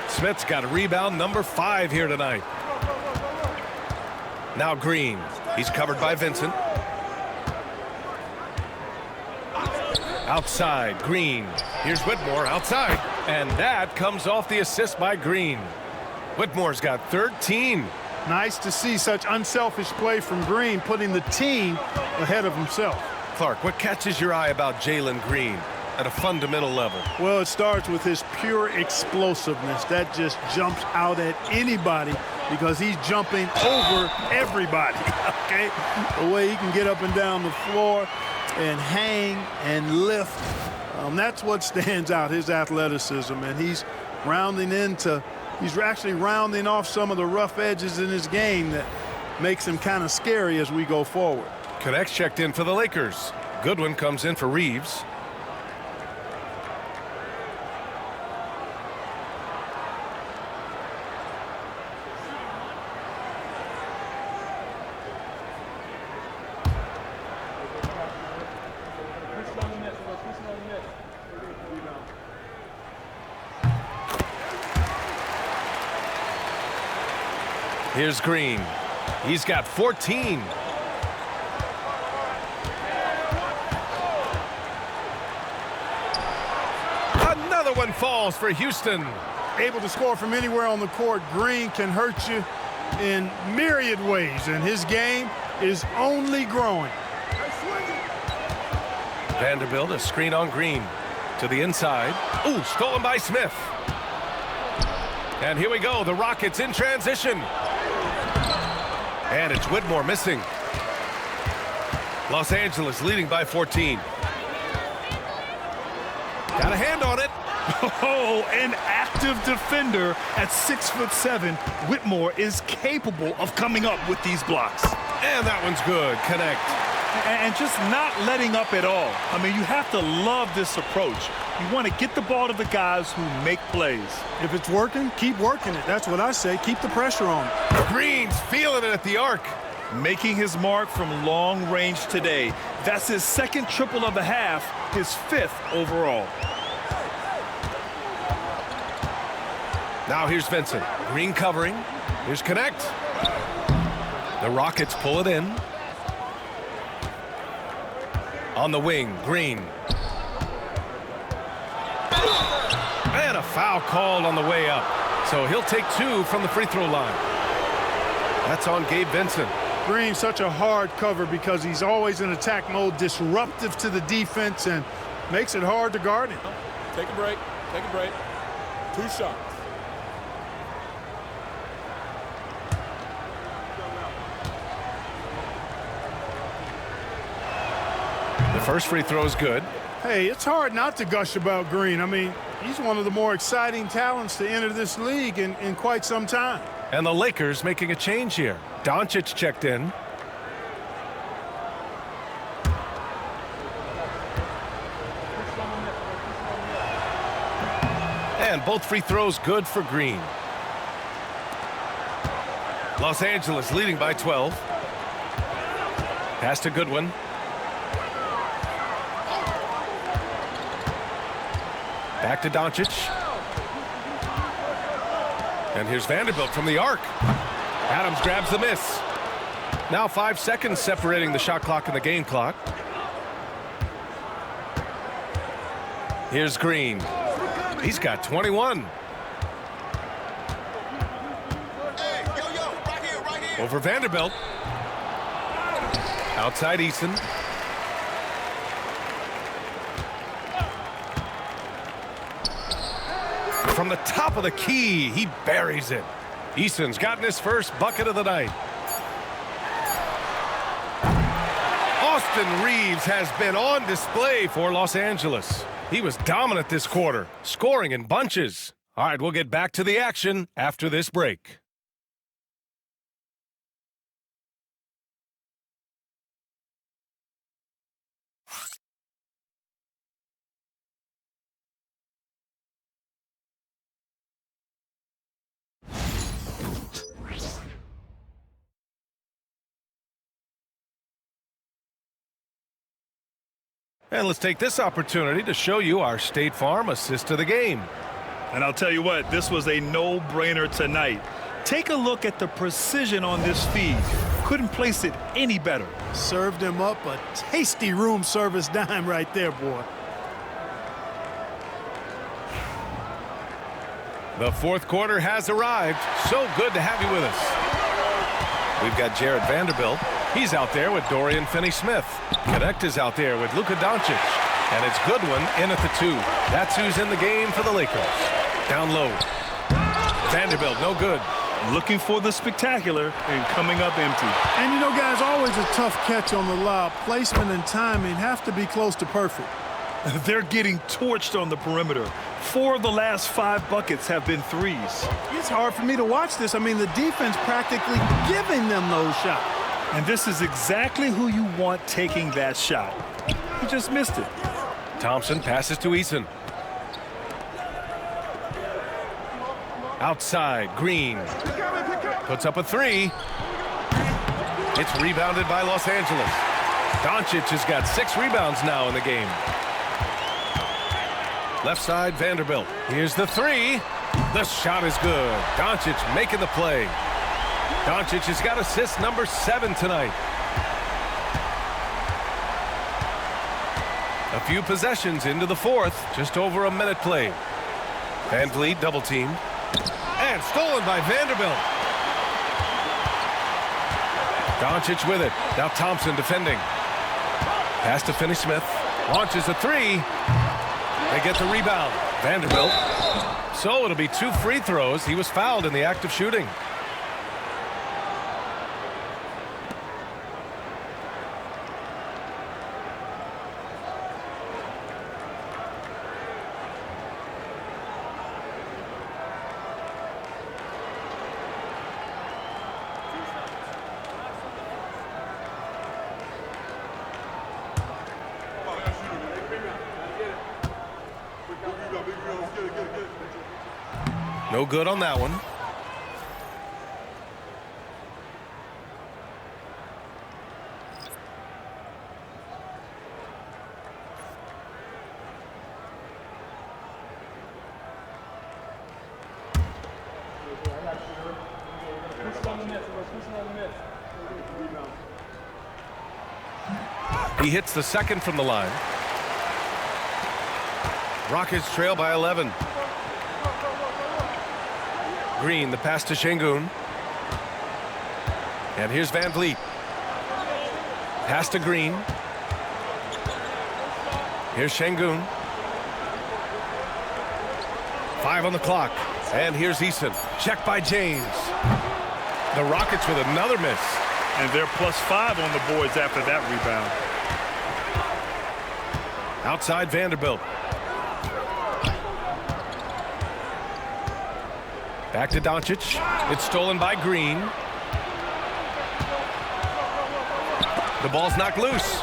Smith's got a rebound number 5 here tonight. Now Green. He's covered by Vincent. Outside, Green. Here's Whitmore outside. And that comes off the assist by Green. Whitmore's got 13. Nice to see such unselfish play from Green, putting the team ahead of himself. Clark, what catches your eye about Jalen Green at a fundamental level? Well, it starts with his pure explosiveness. That just jumps out at anybody because he's jumping over everybody, okay? The way he can get up and down the floor and hang and lift, that's what stands out, his athleticism. And he's actually rounding off some of the rough edges in his game that makes him kind of scary as we go forward. Connects checked in for the Lakers. Goodwin comes in for Reeves. Here's Green. He's got 14. Another one falls for Houston. Able to score from anywhere on the court. Green can hurt you in myriad ways, and his game is only growing. Vanderbilt, a screen on Green. To the inside. Ooh, stolen by Smith. And here we go, the Rockets in transition. And it's Whitmore missing. Los Angeles leading by 14. Got a hand on it. Oh, an active defender at 6'7". Whitmore is capable of coming up with these blocks. And that one's good. Connect. And just not letting up at all. I mean, you have to love this approach. You want to get the ball to the guys who make plays. If it's working, keep working it. That's what I say. Keep the pressure on. Green's feeling it at the arc. Making his mark from long range today. That's his second triple of the half, his 5th overall. Now here's Vincent. Green covering. Here's Connect. The Rockets pull it in. On the wing, Green. And a foul called on the way up. So he'll take 2 from the free throw line. That's on Gabe Vincent. Green, such a hard cover because he's always in attack mode, disruptive to the defense, and makes it hard to guard him. Take a break. Take a break. 2 shots. The first free throw is good. Hey, it's hard not to gush about Green. I mean, he's one of the more exciting talents to enter this league in quite some time. And the Lakers making a change here. Doncic checked in. And both free throws good for Green. Los Angeles leading by 12. Pass to Goodwin. Back to Doncic. And here's Vanderbilt from the arc. Adams grabs the miss. Now 5 seconds separating the shot clock and the game clock. Here's Green. He's got 21. Over Vanderbilt. Outside Eason. From the top of the key, he buries it. Eason's gotten his first bucket of the night. Austin Reeves has been on display for Los Angeles. He was dominant this quarter, scoring in bunches. All right, we'll get back to the action after this break. And let's take this opportunity to show you our State Farm assist of the game. And I'll tell you what, this was a no-brainer tonight. Take a look at the precision on this feed. Couldn't place it any better. Served him up a tasty room service dime right there, boy. The fourth quarter has arrived. So good to have you with us. We've got Jared Vanderbilt. He's out there with Dorian Finney-Smith. Connect is out there with Luka Doncic. And it's Goodwin in at the 2. That's who's in the game for the Lakers. Down low. Vanderbilt, no good. Looking for the spectacular and coming up empty. And you know, guys, always a tough catch on the lob. Placement and timing have to be close to perfect. They're getting torched on the perimeter. 4 of the last 5 buckets have been threes. It's hard for me to watch this. I mean, the defense practically giving them those shots. And this is exactly who you want taking that shot. He just missed it. Thompson passes to Eason. Outside, Green. Puts up a 3. It's rebounded by Los Angeles. Doncic has got 6 rebounds now in the game. Left side, Vanderbilt. Here's the 3. The shot is good. Doncic making the play. Doncic has got assist number 7 tonight. A few possessions into the fourth, just over a minute played. VanVleet double teamed. And stolen by Vanderbilt. Doncic with it. Now Thompson defending. Pass to Finney-Smith. Launches a three. They get the rebound. Vanderbilt. So it'll be 2 free throws. He was fouled in the act of shooting. No good on that one. He hits the second from the line. Rockets trail by 11. Green, the pass to Şengün. And here's VanVleet. Pass to Green. Here's Şengün. 5 on the clock. And here's Eason. Checked by James. The Rockets with another miss. And they're +5 on the boards after that rebound. Outside Vanderbilt. Back to Doncic. It's stolen by Green. The ball's knocked loose.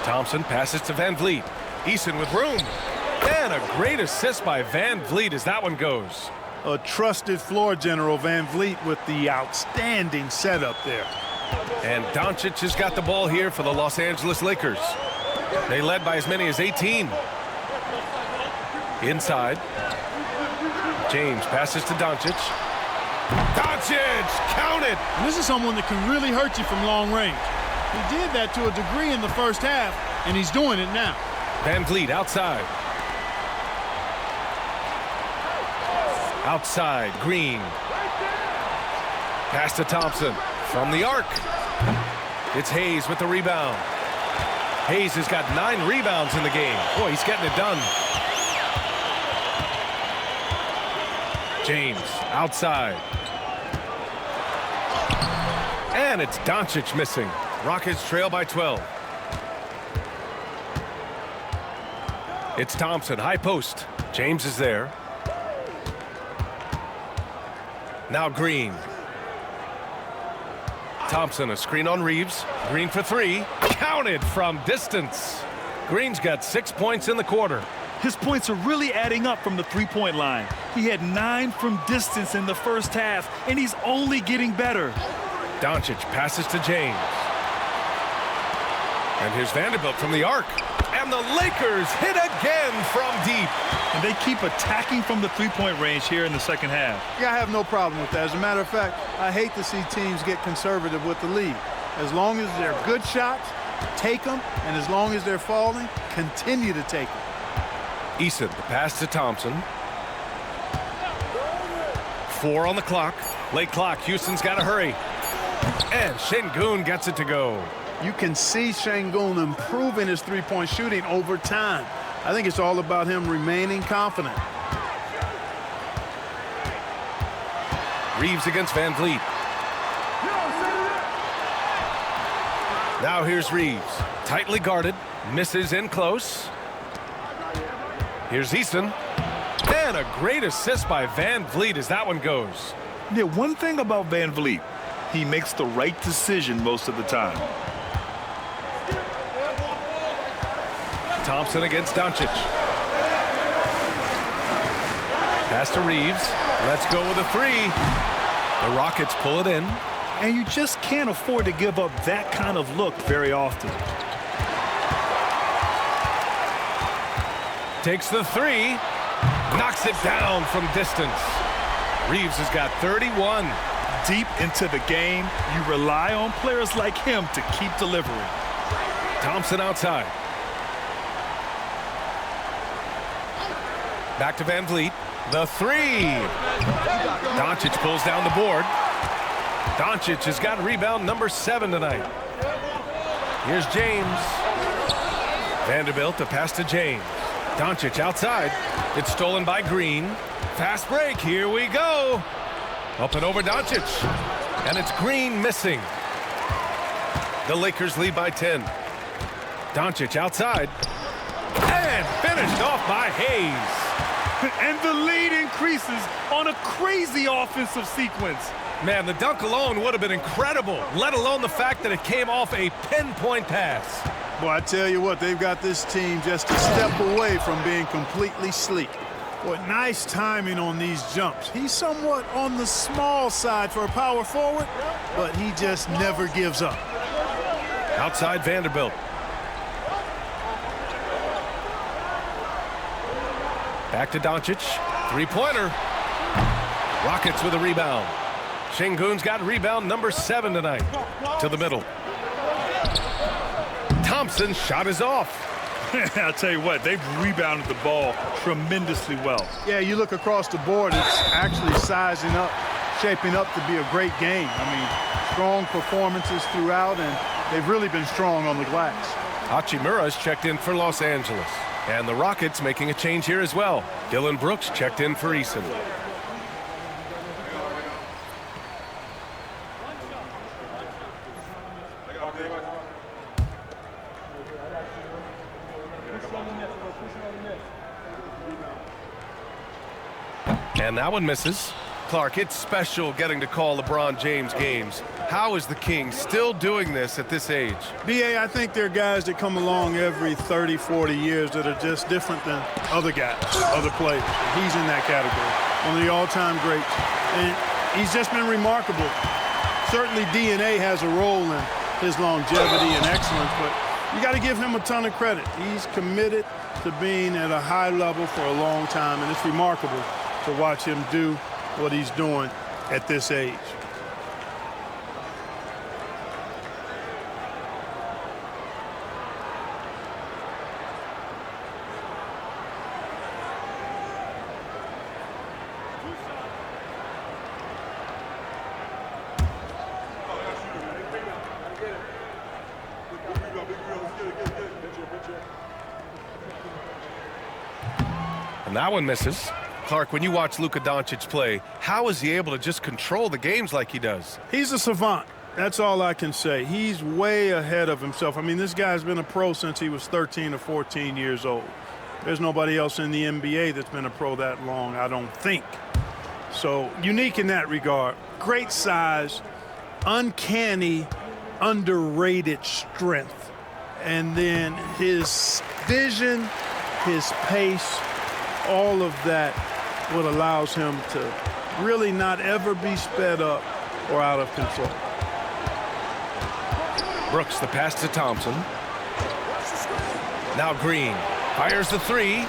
Thompson passes to VanVleet. Eason with room. And a great assist by VanVleet as that one goes. A trusted floor general, VanVleet, with the outstanding setup there. And Doncic has got the ball here for the Los Angeles Lakers. They led by as many as 18. Inside. James passes to Doncic. Doncic, count it! And this is someone that can really hurt you from long range. He did that to a degree in the first half, and he's doing it now. VanVleet outside. Outside, Green. Pass to Thompson from the arc. It's Hayes with the rebound. Hayes has got 9 rebounds in the game. Boy, he's getting it done. James outside. And it's Doncic missing. Rockets trail by 12. It's Thompson, high post. James is there. Now Green. Thompson, a screen on Reeves. Green for 3. Counted from distance. Green's got 6 points in the quarter. His points are really adding up from the three-point line. He had 9 from distance in the first half, and he's only getting better. Doncic passes to James. And here's Vanderbilt from the arc. And the Lakers hit again from deep. And they keep attacking from the three-point range here in the second half. Yeah, I have no problem with that. As a matter of fact, I hate to see teams get conservative with the lead. As long as they're good shots, take them. And as long as they're falling, continue to take them. Eason, the pass to Thompson. 4 on the clock. Late clock. Houston's got to hurry. And Şengün gets it to go. You can see Şengün improving his three-point shooting over time. I think it's all about him remaining confident. Reeves against VanVleet. Now here's Reeves. Tightly guarded. Misses in close. Here's Eason. And a great assist by VanVleet as that one goes. Yeah, one thing about VanVleet, he makes the right decision most of the time. Thompson against Doncic. Pass to Reeves. Let's go with a 3. The Rockets pull it in. And you just can't afford to give up that kind of look very often. Takes the 3. Knocks it down from distance. Reeves has got 31. Deep into the game, you rely on players like him to keep delivering. Thompson outside. Back to Van Vliet. The three. Doncic pulls down the board. Doncic has got rebound number 7 tonight. Here's James. Vanderbilt, the pass to James. Doncic outside. It's stolen by Green. Fast break. Here we go. Up and over Doncic. And it's Green missing. The Lakers lead by 10. Doncic outside. And finished off by Hayes. And the lead increases on a crazy offensive sequence. Man, the dunk alone would have been incredible, let alone the fact that it came off a pinpoint pass. Boy, I tell you what, they've got this team just a step away from being completely sleek. Boy, nice timing on these jumps. He's somewhat on the small side for a power forward, but he just never gives up. Outside Vanderbilt. Back to Doncic. Three-pointer. Rockets with a rebound. Sengun's got rebound number 7 tonight. To the middle. Thompson's shot is off. I'll tell you what, they've rebounded the ball tremendously well. Yeah, you look across the board, it's actually sizing up, shaping up to be a great game. I mean, strong performances throughout, and they've really been strong on the glass. Hachimura's checked in for Los Angeles. And the Rockets making a change here as well. Dylan Brooks checked in for Eason. And that one misses. Clark, it's special getting to call LeBron James games. How is the King still doing this at this age? B.A., I think there are guys that come along every 30, 40 years that are just different than other guys, other players. He's in that category, one of the all-time greats. And he's just been remarkable. Certainly DNA has a role in his longevity and excellence, but you got to give him a ton of credit. He's committed to being at a high level for a long time, and it's remarkable to watch him do what he's doing at this age. And that one misses. Clark, when you watch Luka Doncic play, how is he able to just control the games like he does? He's a savant. That's all I can say. He's way ahead of himself. I mean, this guy's been a pro since he was 13 or 14 years old. There's nobody else in the NBA that's been a pro that long, I don't think. So, unique in that regard. Great size, uncanny, underrated strength. And then his vision, his pace, all of that what allows him to really not ever be sped up or out of control. Brooks, the pass to Thompson. Now Green fires the three.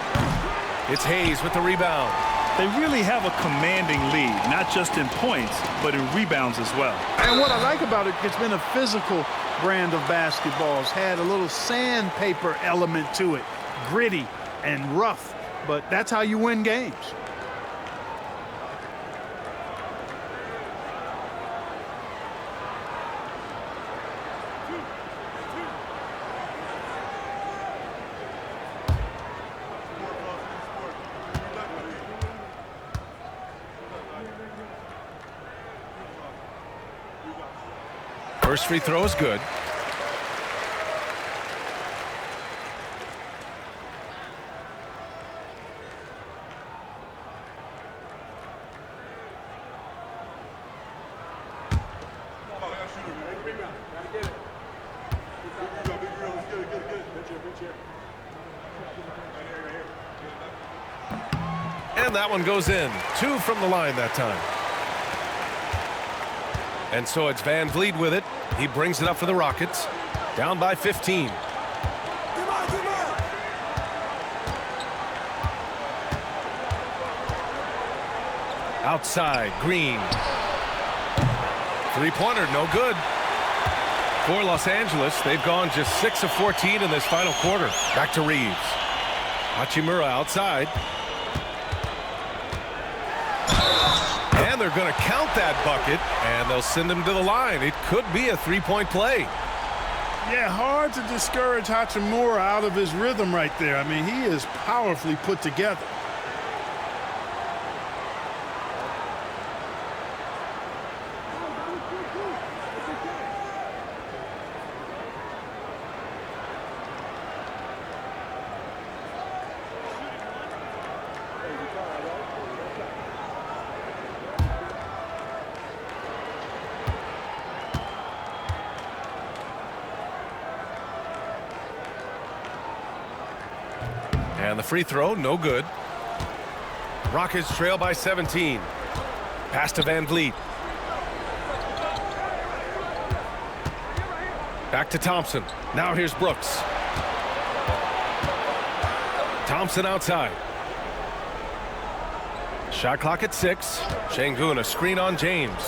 It's Hayes with the rebound. They really have a commanding lead, not just in points, but in rebounds as well. And what I like about it, it's been a physical brand of basketball. It's had a little sandpaper element to it, gritty and rough, but that's how you win games. First free throw is good. And that one goes in. 2 from the line that time. And so it's Van Vliet with it. He brings it up for the Rockets. Down by 15. Outside, Green. Three-pointer, no good. For Los Angeles, they've gone just 6 of 14 in this final quarter. Back to Reeves. Hachimura outside. And they're going to count that bucket, and they'll send him to the line. It could be a three-point play. Yeah, hard to discourage Hachimura out of his rhythm right there. I mean, he is powerfully put together. And the free throw, no good. Rockets trail by 17. Pass to Van Vliet. Back to Thompson. Now here's Brooks. Thompson outside. Shot clock at 6. Sengun, a screen on James.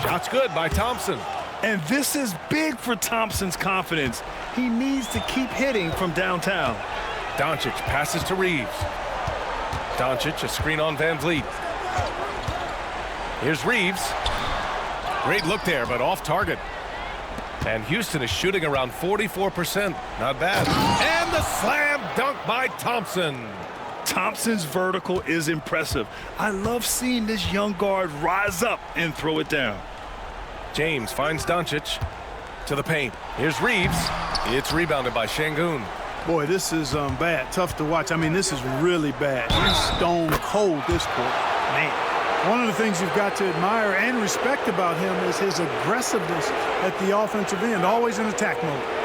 Shot's good by Thompson. And this is big for Thompson's confidence. He needs to keep hitting from downtown. Doncic passes to Reeves. Doncic, a screen on Van Vliet. Here's Reeves. Great look there, but off target. And Houston is shooting around 44%. Not bad. And the slam dunk by Thompson. Thompson's vertical is impressive. I love seeing this young guard rise up and throw it down. James finds Doncic to the paint. Here's Reeves. It's rebounded by Sengun. Boy, this is bad. Tough to watch. I mean, this is really bad. He's stone cold this quarter. Man, one of the things you've got to admire and respect about him is his aggressiveness at the offensive end, always in attack mode.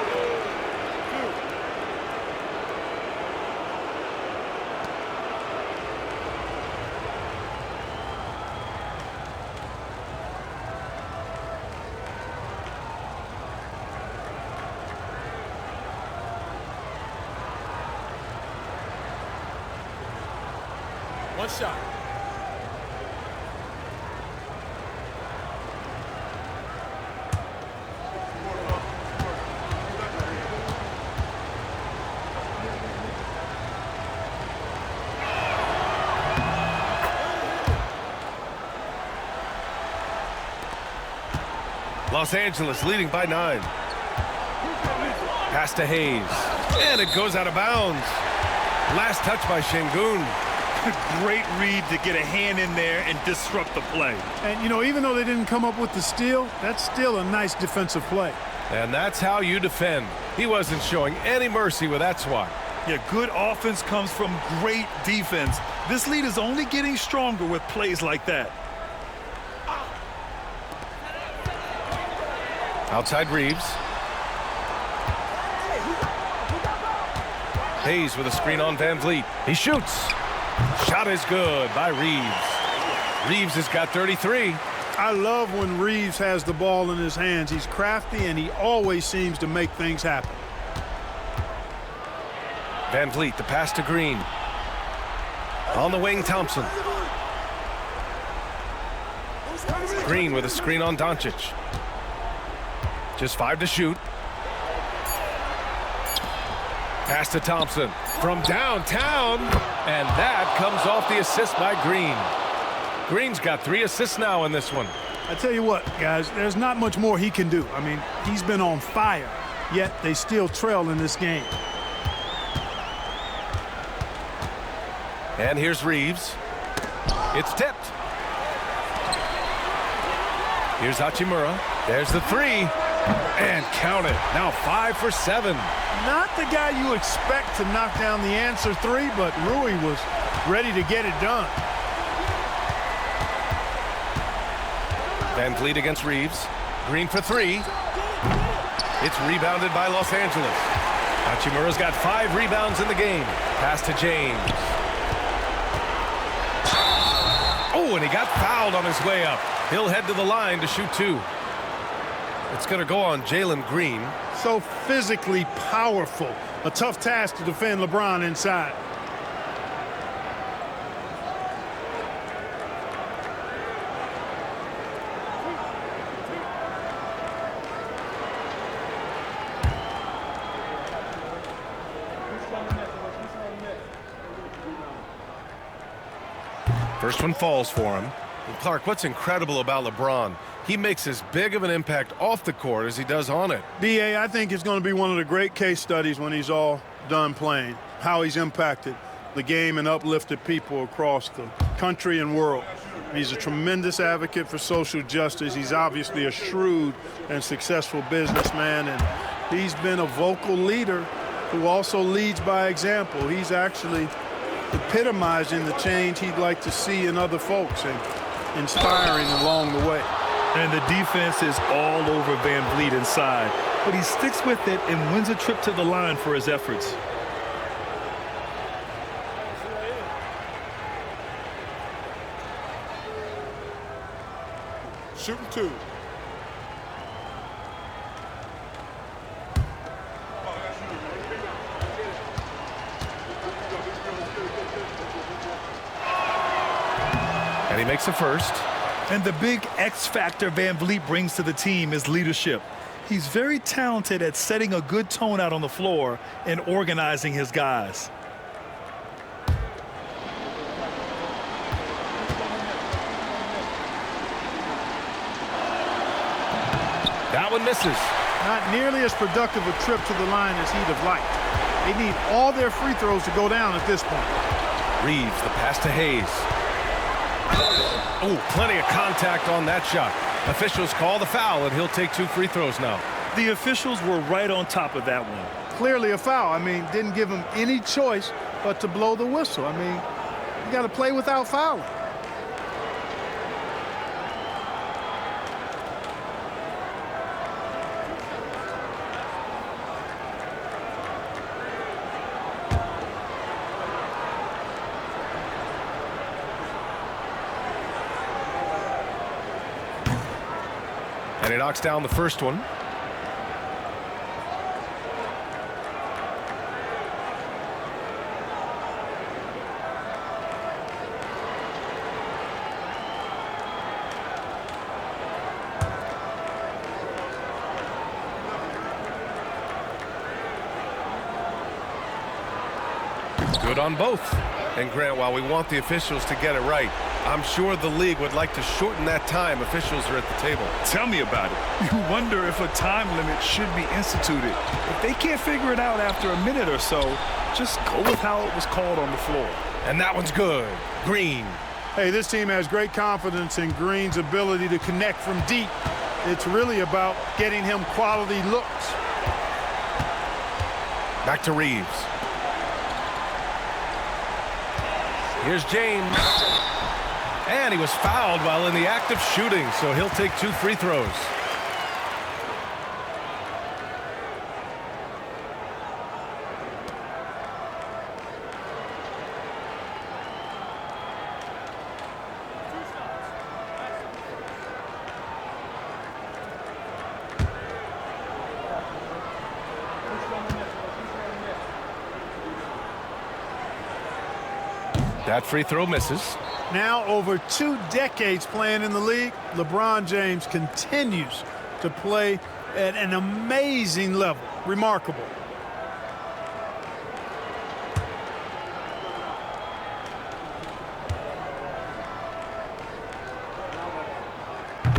One shot. Los Angeles leading by 9. Pass to Hayes. And it goes out of bounds. Last touch by Sengun. Great read to get a hand in there and disrupt the play. And, you know, even though they didn't come up with the steal, that's still a nice defensive play. And that's how you defend. He wasn't showing any mercy with that swat. Yeah, good offense comes from great defense. This lead is only getting stronger with plays like that. Outside Reeves. Hayes with a screen on Van Vliet. He shoots. Shot is good by Reeves. Reeves has got 33. I love when Reeves has the ball in his hands. He's crafty, and he always seems to make things happen. Van Vliet, the pass to Green. On the wing, Thompson. Green with a screen on Doncic. Just 5 to shoot. Pass to Thompson from downtown, and that comes off the assist by Green. Green's got 3 assists now in this one. I tell you what, guys, there's not much more he can do. I mean, he's been on fire, yet they still trail in this game. And here's Reeves. It's tipped. Here's Hachimura. There's the 3. And count it. Now 5 for 7. Not the guy you expect to knock down the answer 3, but Rui was ready to get it done. Van Vliet against Reeves. Green for 3. It's rebounded by Los Angeles. Hachimura's got 5 rebounds in the game. Pass to James. Oh, and he got fouled on his way up. He'll head to the line to shoot 2. It's going to go on Jalen Green. So physically powerful. A tough task to defend LeBron inside. First one falls for him. And Clark, what's incredible about LeBron, he makes as big of an impact off the court as he does on it. B.A., I think it's going to be one of the great case studies when he's all done playing, how he's impacted the game and uplifted people across the country and world. He's a tremendous advocate for social justice. He's obviously a shrewd and successful businessman, and he's been a vocal leader who also leads by example. He's actually epitomizing the change he'd like to see in other folks and inspiring along the way. And the defense is all over Van Vliet inside, but he sticks with it and wins a trip to the line for his efforts. Shooting 2. And he makes a first. And the big X factor Van Vliet brings to the team is leadership. He's very talented at setting a good tone out on the floor and organizing his guys. That one misses. Not nearly as productive a trip to the line as he'd have liked. They need all their free throws to go down at this point. Reeves, the pass to Hayes. Oh, plenty of contact on that shot. Officials call the foul, and he'll take 2 free throws now. The officials were right on top of that one. Clearly a foul. I mean, didn't give him any choice but to blow the whistle. I mean, you got to play without fouling. And he knocks down the first one. Good on both. And Grant, while we want the officials to get it right, I'm sure the league would like to shorten that time officials are at the table. Tell me about it. You wonder if a time limit should be instituted. If they can't figure it out after a minute or so, just go with how it was called on the floor. And that one's good. Green. Hey, this team has great confidence in Green's ability to connect from deep. It's really about getting him quality looks. Back to Reeves. Here's James. And he was fouled while in the act of shooting, so he'll take 2 free throws. That free throw misses. Now over 2 decades playing in the league, LeBron James continues to play at an amazing level. Remarkable.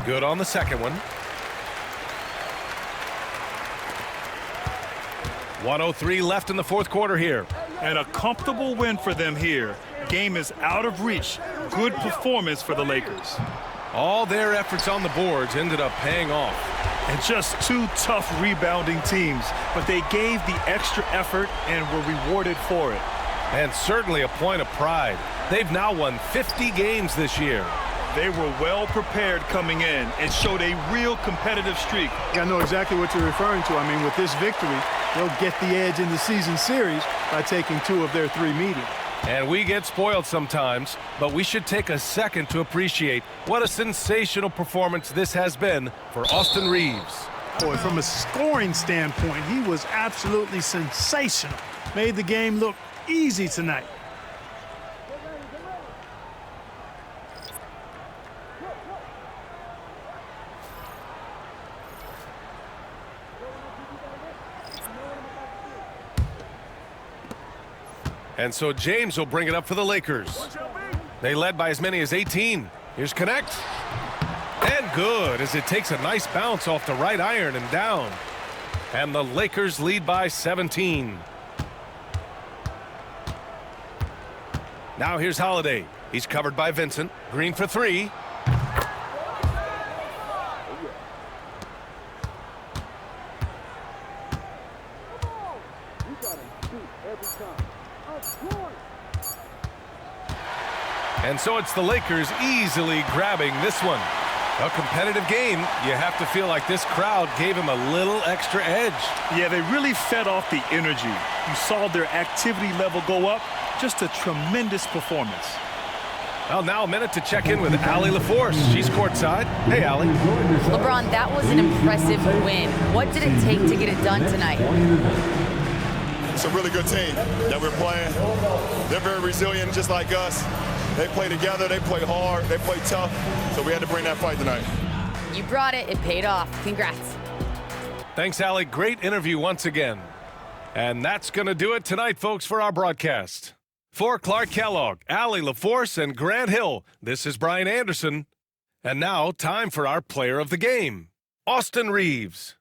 Good on the second one. 1:03 left in the fourth quarter here. And a comfortable win for them here. Game is out of reach. Good performance for the Lakers. All their efforts on the boards ended up paying off. And just 2 tough rebounding teams, but they gave the extra effort and were rewarded for it. And certainly a point of pride. They've now won 50 games this year. They were well prepared coming in and showed a real competitive streak. I know exactly what you're referring to. I mean, with this victory, they'll get the edge in the season series by taking 2 of their 3 meetings. And we get spoiled sometimes, but we should take a second to appreciate what a sensational performance this has been for Austin Reeves. Boy, from a scoring standpoint, he was absolutely sensational. Made the game look easy tonight. And so James will bring it up for the Lakers. They led by as many as 18. Here's Connect. And good, as it takes a nice bounce off the right iron and down. And the Lakers lead by 17. Now here's Holiday. He's covered by Vincent. Green for three. And so it's the Lakers easily grabbing this one. A competitive game. You have to feel like this crowd gave him a little extra edge. Yeah, they really fed off the energy. You saw their activity level go up. Just a tremendous performance. Well, now a minute to check in with Allie LaForce. She's courtside. Hey, Allie. LeBron, that was an impressive win. What did it take to get it done tonight? It's a really good team that we're playing. They're very resilient, just like us. They play together, they play hard, they play tough, so we had to bring that fight tonight. You brought it. It paid off. Congrats. Thanks, Allie. Great interview once again. And that's going to do it tonight, folks, for our broadcast. For Clark Kellogg, Allie LaForce, and Grant Hill, this is Brian Anderson. And now, time for our player of the game, Austin Reeves.